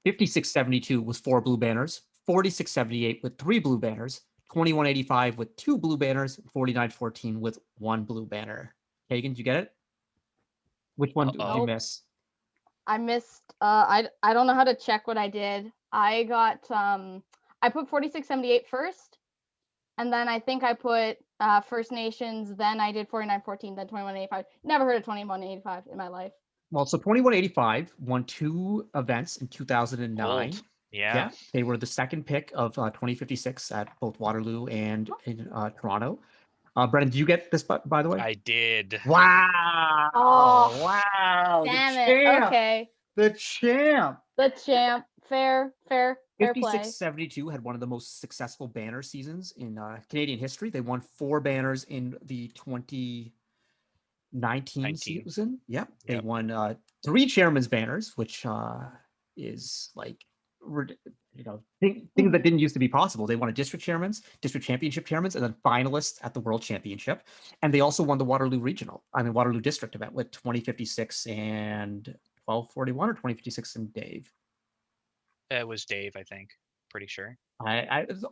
5672 was 4 blue banners, 4678 with 3 blue banners, 2185 with 2 blue banners, 4914 with 1 blue banner. Hagen, did you get it? Which one did you miss? I missed. I don't know how to check what I did. I got I put 4678 first, and then I think I put First Nations. Then I did 4914, then 2185. Never heard of 2185 in my life. Well, so 2185 won 2 events in 2009. Old. Yeah. They were the second pick of 2056 at both Waterloo and in Toronto. Brennan, did you get this, by the way? I did. Wow. Oh, wow. Damn the it. champ, Okay. The champ. The champ. Fair play. 5672 had one of the most successful banner seasons in Canadian history. They won 4 banners in the 2019 season. Yeah, they won 3 chairman's banners, which is like, things that didn't used to be possible. They won a district championship chairman's, and then finalists at the world championship. And they also won the Waterloo Waterloo district event with 2056 and 1241 or 2056 and Dave. It was Dave, I think. Pretty sure.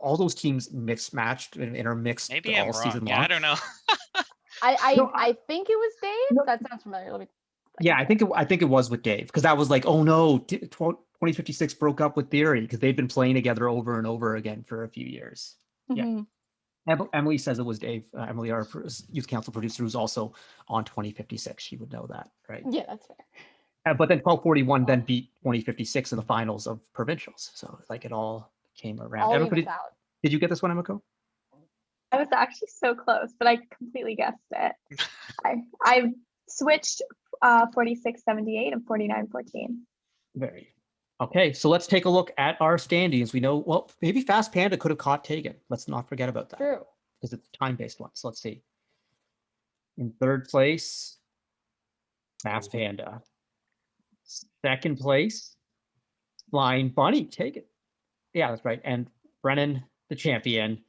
All those teams mismatched and intermixed. Maybe all I'm wrong. season Yeah, long. I don't know. I think it was Dave. No. That sounds familiar. I think it was with Dave, because that was like, oh no, 2056 broke up with Theory because they've been playing together over and over again for a few years. Mm-hmm. Yeah. Emily says it was Dave. Emily, our youth council producer, who's also on 2056. She would know that, right? Yeah, that's fair. But then 1241 then beat 2056 in the finals of provincials. So like it all came around. Emiko, did you get this one, Emiko? I was actually so close, but I completely guessed it. I switched 4678 and 4914. Very. Okay, so let's take a look at our standings. We know, well, maybe Fast Panda could have caught Tegan. Let's not forget about that. True. Because it's a time-based one. So let's see. In third place, Fast Panda. Second place, Flying Bunny. Take it. Yeah, that's right. And Brennan, the champion.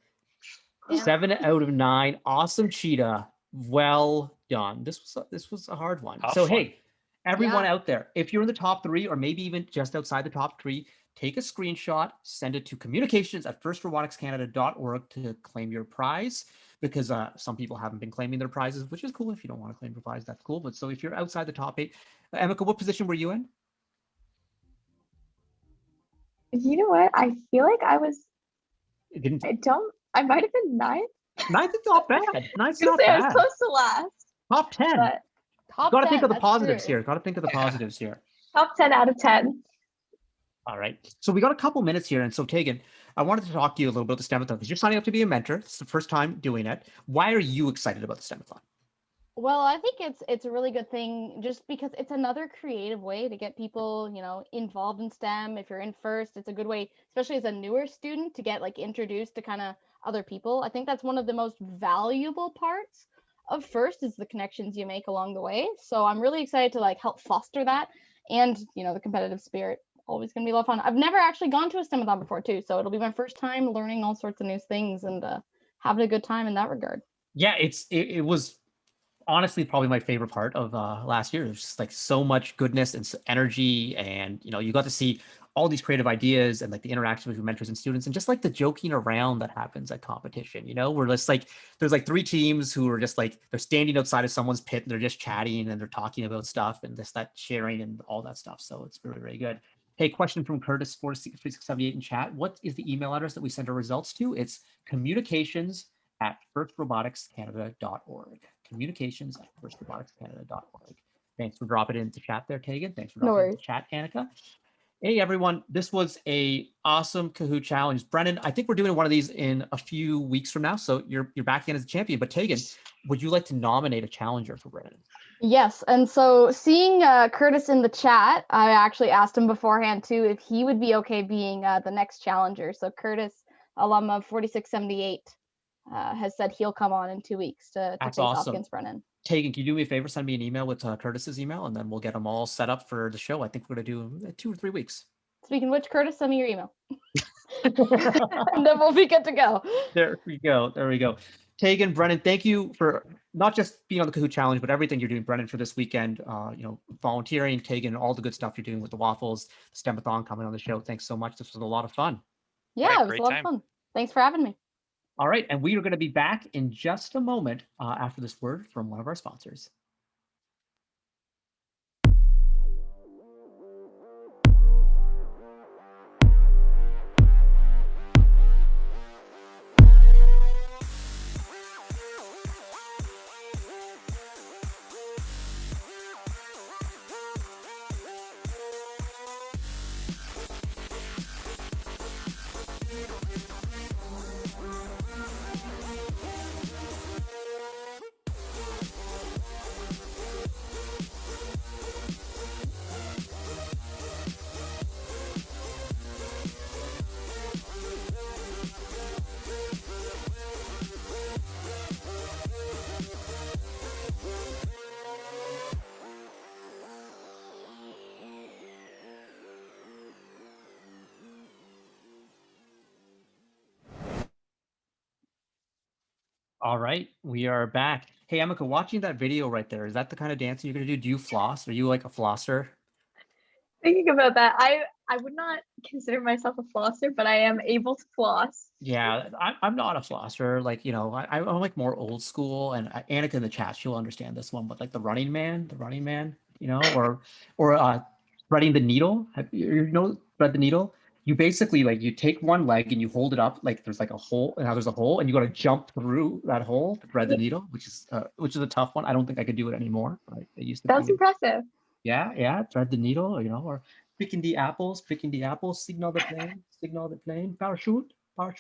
Yeah. 7 out of 9. Awesome Cheetah. Well done. This was a hard one. Tough so one. hey, everyone out there, if you're in the top 3 or maybe even just outside the top 3, take a screenshot, send it to communications@firstroboticscanada.org to claim your prize, because some people haven't been claiming their prizes, which is cool. If you don't want to claim your prize, that's cool. But so if you're outside the top 8, Emika, what position were you in? You know what? I feel like I was. I might have been 9th. 9th is not bad. 9th's not I was bad. close to last. Top 10. But Got to think of the positives here. Got to think of the positives here. top 10 out of 10. All right. So we got a couple minutes here. And so Tegan, I wanted to talk to you a little bit about the Stem-A-Thon, because you're signing up to be a mentor. It's the first time doing it. Why are you excited about the Stem-A-Thon? Well, I think it's a really good thing, just because it's another creative way to get people, involved in STEM. If you're in first, it's a good way, especially as a newer student, to get like introduced to kind of other people. I think that's one of the most valuable parts of first, is the connections you make along the way. So I'm really excited to like help foster that, and the competitive spirit. Always gonna be a lot of fun. I've never actually gone to a Stem-A-Thon before too, so it'll be my first time learning all sorts of new things and having a good time in that regard. Yeah, it was honestly probably my favorite part of last year. There's just like so much goodness and energy, and you got to see all these creative ideas and like the interaction with your mentors and students, and just like the joking around that happens at competition. We're just like, there's like 3 teams who are just like, they're standing outside of someone's pit and they're just chatting and they're talking about stuff and just that sharing and all that stuff. So it's really, really good. Hey, question from Curtis 4678 in chat. What is the email address that we send our results to? It's communications@firstroboticscanada.org. Communications@firstroboticscanada.org. Thanks for dropping it into chat there, Tegan. Thanks for dropping it into chat, Annika. Hey, everyone. This was a awesome Kahoot challenge. Brennan, I think we're doing one of these in a few weeks from now, so you're back in as a champion. But Tegan, would you like to nominate a challenger for Brennan? Yes, and so seeing Curtis in the chat, I actually asked him beforehand too if he would be okay being the next challenger. So Curtis, alum of 4678, has said he'll come on in 2 weeks to face off against Brennan. Tegan, can you do me a favor? Send me an email with Curtis's email, and then we'll get them all set up for the show. I think we're going to do 2 or 3 weeks. Speaking of which, Curtis, send me your email. And then we'll be good to go. There we go. Tegan, Brennan, thank you for not just being on the Kahoot Challenge, but everything you're doing, Brennan, for this weekend. Volunteering, Tegan, all the good stuff you're doing with the waffles, the Stem-A-Thon coming on the show. Thanks so much. This was a lot of fun. Yeah, it was a lot of fun. Thanks for having me. All right, and we are going to be back in just a moment after this word from one of our sponsors. All right, we are back. Hey, Emika, watching that video right there, is that the kind of dancing you're gonna do? Do you floss? Are you like a flosser? Thinking about that, I would not consider myself a flosser, but I am able to floss. Yeah, I'm not a flosser. Like, you know, I'm like more old school, and Annika in the chat, she'll understand this one, but like the running man, you know, or threading the needle. You know, thread the needle? You basically like you take one leg and you hold it up like there's like a hole, and now there's a hole, and you got to jump through that hole to thread the needle, which is a tough one. I don't think I could do it anymore. But I used to That's be. impressive. Yeah, thread the needle, you know, or picking the apples, signal the plane, parachute. You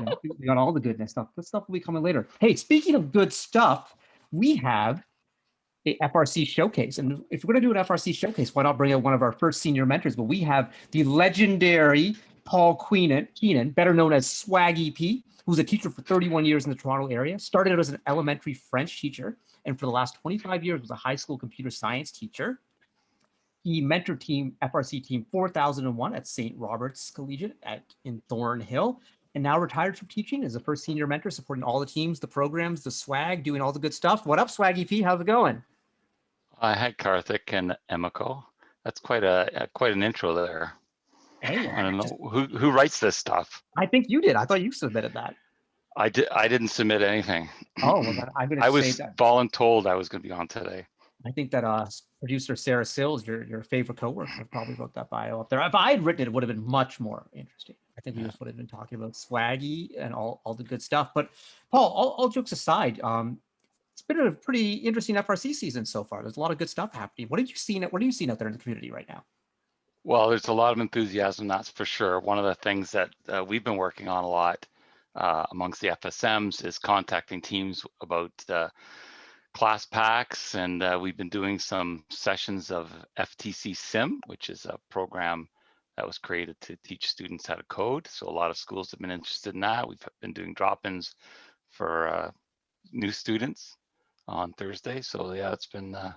know, we got all the goodness stuff. Good stuff will be coming later. Hey, speaking of good stuff, we have a FRC Showcase. And if we're going to do an FRC Showcase, why not bring out one of our first senior mentors? But we have the legendary Paul Keenan, better known as Swaggy P, who's a teacher for 31 years in the Toronto area, started out as an elementary French teacher, and for the last 25 years was a high school computer science teacher. He mentored team FRC Team 4001 at St. Robert's Collegiate in Thornhill, and now retired from teaching as the first senior mentor, supporting all the teams, the programs, the swag, doing all the good stuff. What up, Swaggy P? How's it going? Hi, Karthik and Emiko. That's quite an intro there. Hey, I don't know who writes this stuff. I think you did. I thought you submitted that. I didn't submit anything. Oh, well, then I'm going to I say was that. voluntold I was going to be on today. I think that producer Sarah Sills, your favorite coworker, probably wrote that bio up there. If I had written it, it would have been much more interesting. I think we just would have been talking about Swaggy and all the good stuff. But Paul, all jokes aside, it's been a pretty interesting FRC season so far. There's a lot of good stuff happening. What are you seeing out there in the community right now? Well, there's a lot of enthusiasm, that's for sure. One of the things that we've been working on a lot amongst the FSMs is contacting teams about class packs, and we've been doing some sessions of FTC Sim, which is a program that was created to teach students how to code. So a lot of schools have been interested in that. We've been doing drop-ins for new students on Thursday. So yeah, it's been a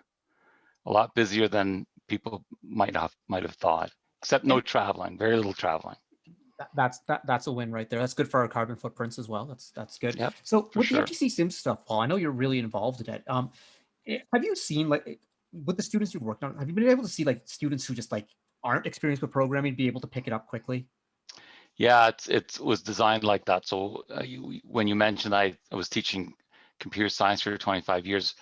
lot busier than people might have thought, except no traveling, very little traveling. That's a win right there. That's good for our carbon footprints as well. That's good. Yep, so with sure. the FTC Sim stuff, Paul, I know you're really involved in it. Have you seen, like, with the students you've worked on, have you been able to see like students who just like aren't experienced with programming be able to pick it up quickly? Yeah, it was designed like that. So when you mentioned I was teaching computer science for 25 years,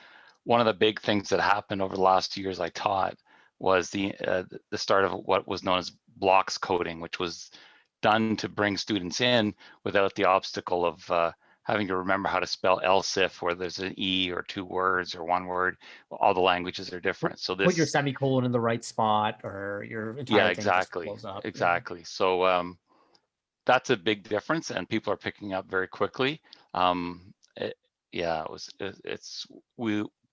one of the big things that happened over the last 2 years I taught was the start of what was known as blocks coding, which was done to bring students in without the obstacle of having to remember how to spell ELSIF, where there's an E or two words or one word. All the languages are different. So this put your semicolon in the right spot, or your entire yeah, thing exactly, just blows up. exactly. Yeah. So that's a big difference, and people are picking up very quickly.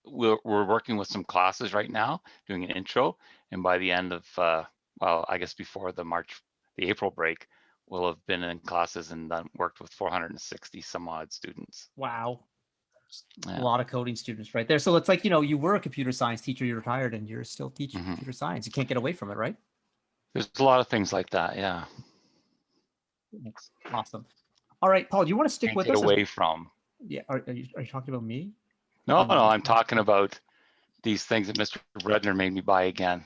We're working with some classes right now, doing an intro, and by the end of well, I guess before the April break, we'll have been in classes and worked with 460 some odd students. Wow. Yeah. A lot of coding students right there. So it's like, you know, you were a computer science teacher, you're retired, and you're still teaching computer science. You can't get away from it, right? There's a lot of things like that, yeah. That's awesome. All right, Paul, do you want to stick with us? Away from. Yeah, are you talking about me? No, I'm talking about these things that Mr. Redner made me buy again.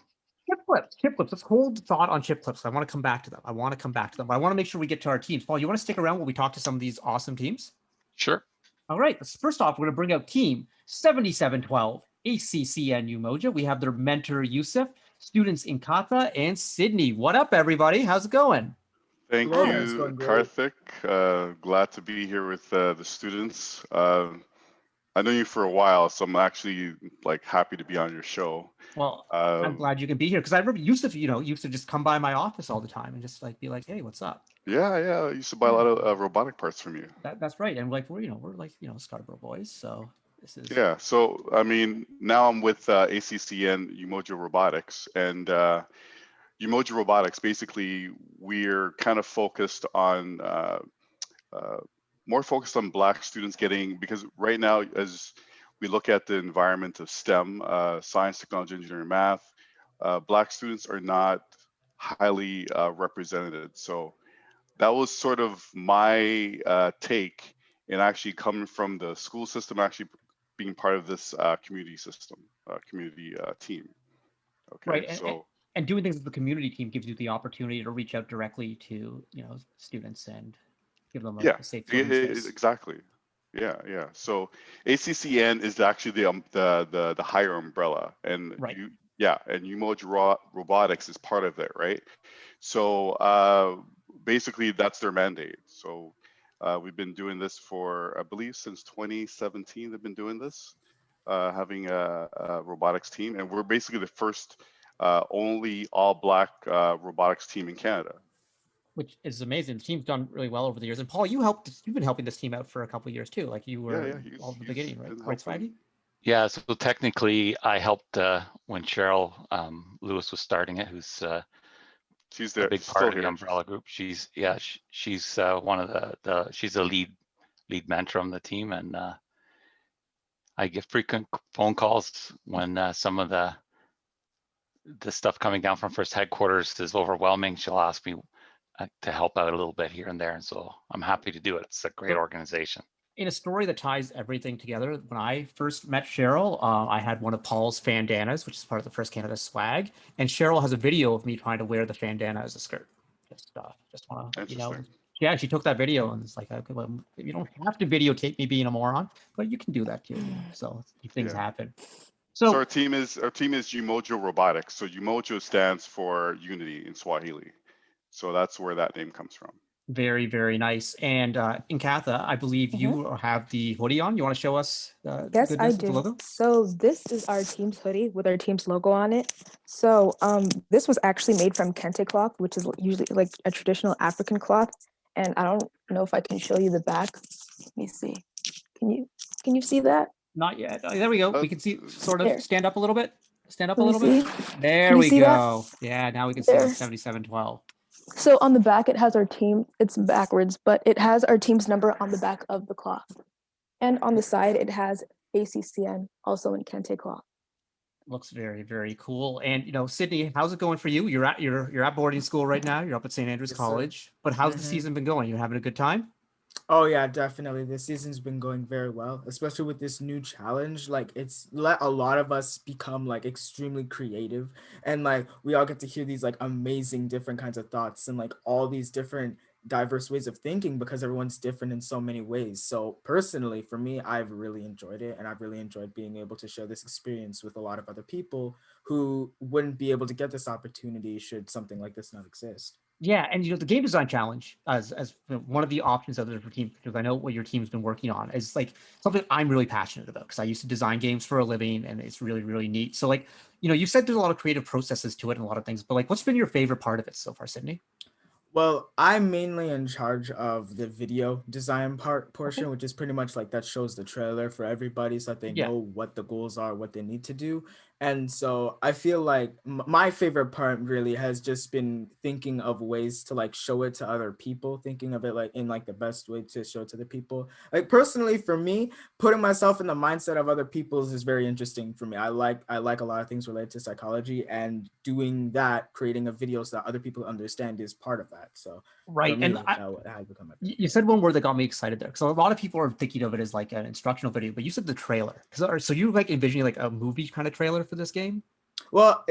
Chip clips. Let's hold thought on chip clips. I want to come back to them. But I want to make sure we get to our teams. Paul, you want to stick around while we talk to some of these awesome teams? Sure. All right. First off, we're going to bring out team 7712, ACCN Umoja. We have their mentor, Yusuf, students in Kata and Sydney. What up, everybody? How's it going? Thank you, Karthik. Glad to be here with the students. I know you for a while, so I'm actually like happy to be on your show. Well, I'm glad you can be here, because I remember Yusuf, used to just come by my office all the time and just like be like, "Hey, what's up?" Yeah, I used to buy a lot of robotic parts from you. That's right, and like we're like Scarborough boys, so this is So I mean, now I'm with ACCN Umoja Robotics, and Umoja Robotics, basically we're kind of focused on more focused on Black students getting, because right now, as we look at the environment of STEM, science, technology, engineering, math, Black students are not highly represented. So that was sort of my take and actually coming from the school system, actually being part of this community system, community team. Okay, Right. so And doing things with the community team gives you the opportunity to reach out directly to, students and give them yeah, a safe learning space. exactly. Yeah. So ACCN is actually the higher umbrella, and Right. and Umoja Robotics is part of it, right? So basically, that's their mandate. So we've been doing this for, I believe, since 2017. They've been doing this, having a robotics team, and we're basically the first only all-black robotics team in Canada. Which is amazing. The team's done really well over the years. And Paul, you've been helping this team out for a couple of years too. Like you were all the beginning, right? Right, Spidey? Yeah, so technically I helped when Cheryl Lewis was starting it, who's she's a big part of the umbrella group. She's one of she's a lead mentor on the team, and I get frequent phone calls when some of the stuff coming down from First Headquarters is overwhelming. She'll ask me to help out a little bit here and there, and so I'm happy to do it. It's a great organization. In a story that ties everything together, when I first met Cheryl, I had one of Paul's bandanas, which is part of the First Canada swag, and Cheryl has a video of me trying to wear the bandana as a skirt. Just want to, yeah, she took that video and it's like, okay, well, you don't have to videotape me being a moron, but you can do that too. So things happen. So our team is Umoja Robotics. So Umoja stands for Unity in Swahili. So that's where that name comes from. Very, very nice. And Inkatha, I believe you have the hoodie on. You want to show us yes, I do. Logo? So this is our team's hoodie with our team's logo on it. So this was actually made from kente cloth, which is usually like a traditional African cloth. And I don't know if I can show you the back. Let me see. Can you see that? Not yet. Oh, there we go. We can see, sort of there. Stand up a little bit. Stand up a Let little me bit. see. There Can you we see go. that? Yeah, now we can There. see the 7712. So on the back, it has our team. It's backwards, but it has our team's number on the back of the cloth. And on the side, it has ACCN, also in kente cloth. Looks very, very cool. And Sydney, how's it going for you? You're at boarding school right now. You're up at St. Andrews College. But how's the season been going? You having a good time? Oh yeah, definitely. This season's been going very well, especially with this new challenge. Like it's let a lot of us become like extremely creative, and like we all get to hear these like amazing different kinds of thoughts and like all these different diverse ways of thinking because everyone's different in so many ways. So personally, for me, I've really enjoyed it, and I've really enjoyed being able to share this experience with a lot of other people who wouldn't be able to get this opportunity should something like this not exist. Yeah, and the game design challenge as one of the options of the team, because I know what your team's been working on, is like something I'm really passionate about because I used to design games for a living, and it's really, really neat. So like, you said there's a lot of creative processes to it and a lot of things, but like, what's been your favorite part of it so far, Sydney? Well, I'm mainly in charge of the video design portion, which is pretty much like that shows the trailer for everybody so that they know what the goals are, what they need to do. And so I feel like my favorite part really has just been thinking of ways to like show it to other people, thinking of it like in like the best way to show it to the people. Like personally for me, putting myself in the mindset of other people's is very interesting for me. I like a lot of things related to psychology, and doing that, creating a video so that other people understand is part of that. So right, for me, and you said one word that got me excited there, because a lot of people are thinking of it as like an instructional video, but you said the trailer. So you like envisioning like a movie kind of trailer for this game? Well,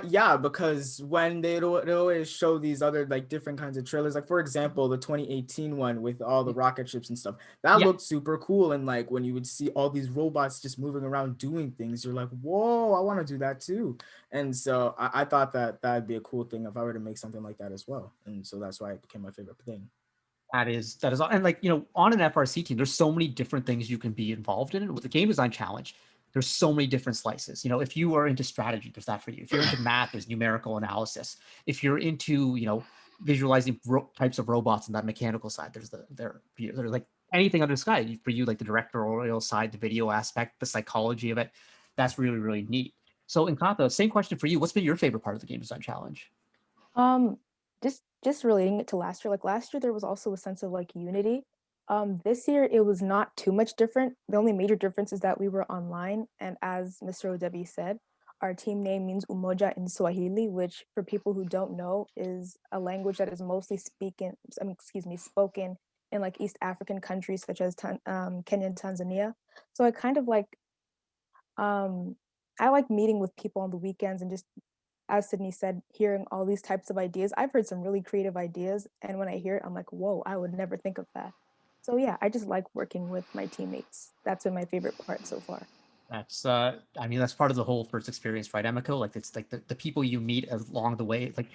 yeah, because when they always show these other like different kinds of trailers, like for example, the 2018 one with all the rocket ships and stuff, that looked super cool. And like when you would see all these robots just moving around doing things, you're like, whoa, I want to do that too. And so I thought that that'd be a cool thing if I were to make something like that as well. And so that's why it became my favorite thing. That is, and like, on an FRC team, there's so many different things you can be involved in. With the game design challenge, there's so many different slices. If you are into strategy, there's that for you. If you're into math, there's numerical analysis. If you're into, visualizing types of robots on that mechanical side, there's like anything under the sky for you, like the directorial side, the video aspect, the psychology of it. That's really, really neat. So Inkatha, same question for you. What's been your favorite part of the game design challenge? Just relating it to last year, like last year there was also a sense of like unity. This year it was not too much different. The only major difference is that we were online, and as Mr. Odebi said, our team name means Umoja in Swahili, which for people who don't know is a language that is mostly spoken in like East African countries such as Kenya and Tanzania. So I kind of like, I like meeting with people on the weekends and just, as Sydney said, hearing all these types of ideas. I've heard some really creative ideas, and when I hear it, I'm like, whoa, I would never think of that. So yeah, I just like working with my teammates. That's been my favorite part so far. That's I mean, that's part of the whole first experience, right, Emiko? Like, it's like the people you meet along the way. Like,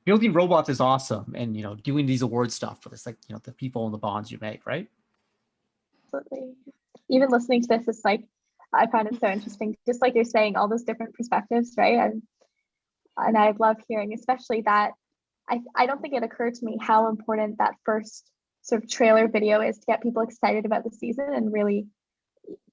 building robots is awesome, and you know, doing these award stuff, but it's like, you know, the people and the bonds you make, right? Absolutely. Even listening to this is like, I find it so interesting, just like you're saying, all those different perspectives, right? And I love hearing, especially that I don't think it occurred to me how important that first sort of trailer video is to get people excited about the season, and really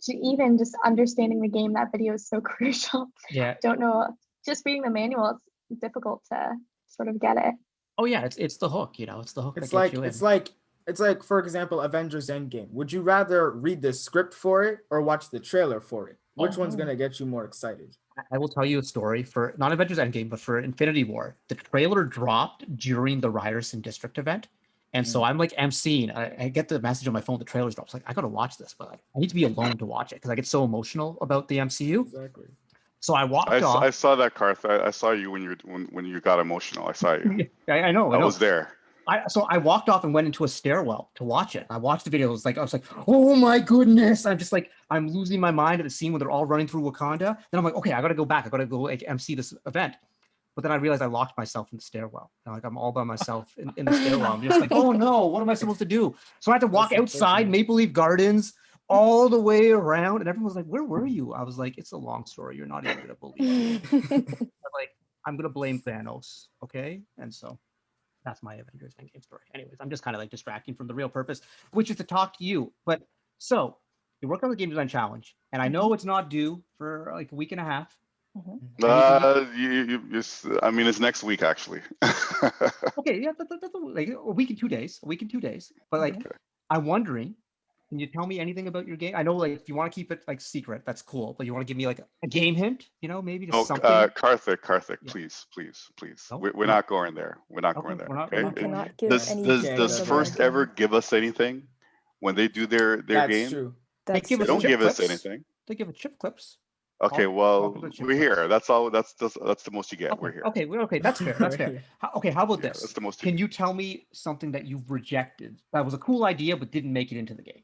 to even just understanding the game. That video is so crucial. Yeah. Don't know, just reading the manual, it's difficult to sort of get it. Oh yeah, it's the hook, you know, it's the hook It's that like gets you in. it's like, for example, Avengers Endgame. Would you rather read the script for it or watch the trailer for it? Which one's gonna get you more excited? I will tell you a story for not Avengers Endgame, but for Infinity War. The trailer dropped during the Ryerson District event. And so I'm like emceeing. I get the message on my phone, the trailer's dropped. It's like, I gotta watch this, but like, I need to be alone to watch it because I get so emotional about the MCU. Exactly. So I walked off. I saw that, Karth. I saw you when you got emotional. I saw you. I know. I was there. So I walked off and went into a stairwell to watch it. I watched the video. I was like, oh my goodness. I'm just like, I'm losing my mind at the scene when they're all running through Wakanda. Then I'm like, okay, I got to go back. I got to go like MC this event. But then I realized I locked myself in the stairwell. Like, I'm all by myself in the stairwell. I'm just like, oh no, what am I supposed to do? So I had to walk outside Maple Leaf Gardens all the way around. And everyone was like, where were you? I was like, it's a long story. You're not even going to believe it. Like, I'm going to blame Thanos. Okay. And so that's my Avengers Endgame story. Anyways, I'm just kind of like distracting from the real purpose, which is to talk to you. But so you work on the game design challenge, and I know it's not due for like a week and a half. I mean, it's next week actually. Okay, yeah, that's like a week and 2 days. A week and 2 days. But like, I'm wondering, can you tell me anything about your game? I know, like, if you want to keep it like secret, that's cool. But you want to give me like a game hint, you know, maybe just something. Karthik, please. No? We're not going there. We're not going there. Okay. Does First Ever give us anything when they do their game? True. They don't give us anything. They give us chip clips. Okay, well, we're here. That's all. That's the most you get. Okay, we're here. Okay, that's fair. That's fair. Okay, how about this? That's the most. Can you tell me something that you've rejected that was a cool idea but didn't make it into the game?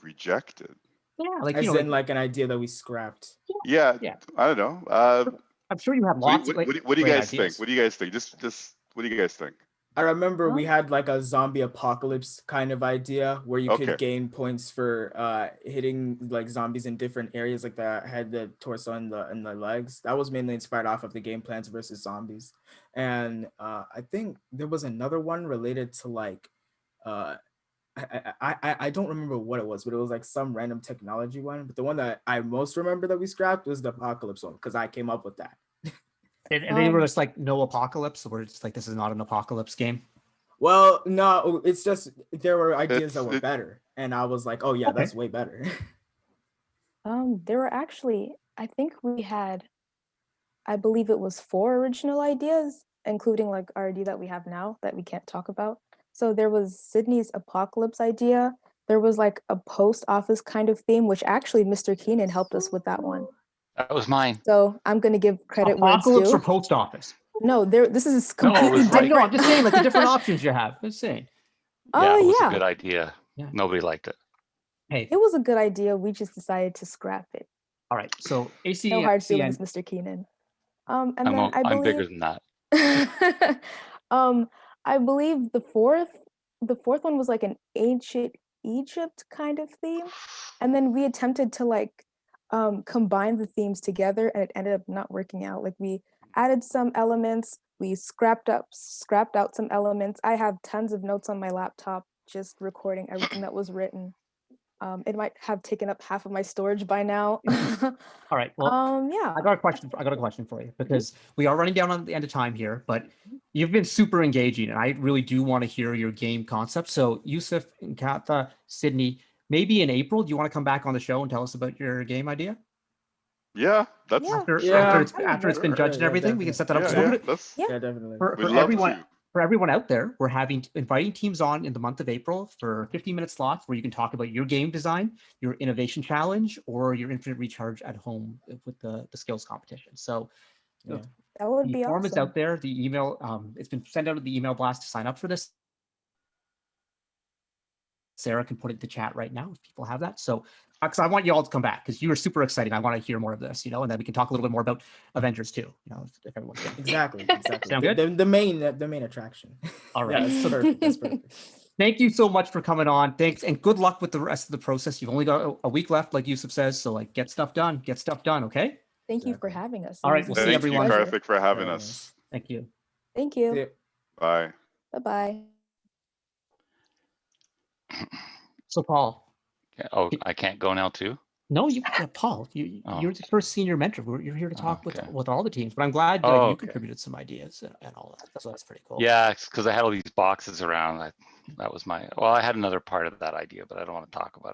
Rejected? Yeah, like, as in like an idea that we scrapped. Yeah. I don't know. I'm sure you have lots. What do you guys think? What do you guys think? Just what do you guys think? I remember we had like a zombie apocalypse kind of idea where you could gain points for hitting like zombies in different areas, like the head, the torso, and the legs. That was mainly inspired off of the game Plants vs. Zombies. And I think there was another one related to like I don't remember what it was, but it was like some random technology one. But the one that I most remember that we scrapped was the apocalypse one, because I came up with that. And they were just like, no apocalypse, where it's like, this is not an apocalypse game. Well, no, it's just there were ideas that were better, and I was like, oh yeah, that's way better. There were actually, I think we had, I believe it was 4 original ideas, including like our idea that we have now that we can't talk about. So there was Sydney's apocalypse idea. There was like a post office kind of theme, which actually Mr. Keenan helped us with that one. That was mine. So I'm going to give credit Apocalypse where it's due. or post office? No, this is completely different. No, I'm just saying, like, the different options you have. I'm just saying. Yeah, it was a good idea. Yeah. Nobody liked it. Hey, it was a good idea. We just decided to scrap it. All right. So AC. No hard feelings, Mr. Keenan. And I'm then I believe bigger than that. I believe the fourth one was like an ancient Egypt kind of theme, and then we attempted to like combine the themes together, and it ended up not working out. Like, we added some elements, we scrapped out some elements. I have tons of notes on my laptop just recording everything that was written. It might have taken up half of my storage by now. All right. Well, yeah. I got a question for you, because we are running down on the end of time here, but you've been super engaging, and I really do want to hear your game concept. So Yusuf and Katha, Sydney, maybe in April, do you want to come back on the show and tell us about your game idea? Yeah, that's after it's been judged and everything, we can set that up. Yeah, definitely. For everyone, for everyone out there, we're inviting teams on in the month of April for 15-minute slots where you can talk about your game design, your innovation challenge, or your infinite recharge at home with the skills competition. So that would the be form is awesome. out there. The email, it's been sent out of the email blast to sign up for this. Sarah can put it to chat right now if people have that. So, because I want you all to come back because you are super exciting. I want to hear more of this, and then we can talk a little bit more about Avengers too. If everyone's good. Exactly. Sound good? The main attraction. All right. Yeah, that's perfect. That's perfect. Thank you so much for coming on. Thanks, and good luck with the rest of the process. You've only got a week left, like Yusuf says. So, get stuff done. Get stuff done. Okay. Thank you for having us. All right. We'll see everyone. Thank you, Karthik, for having us. Thank you. Thank you. Yeah. Bye. Bye-bye. So, Paul. Oh, I can't go now too? No, Paul, you're the first senior mentor. You're here to talk with all the teams, but I'm glad you contributed some ideas and all that. So that's pretty cool. Yeah, because I had all these boxes around. That was I had another part of that idea, but I don't want to talk about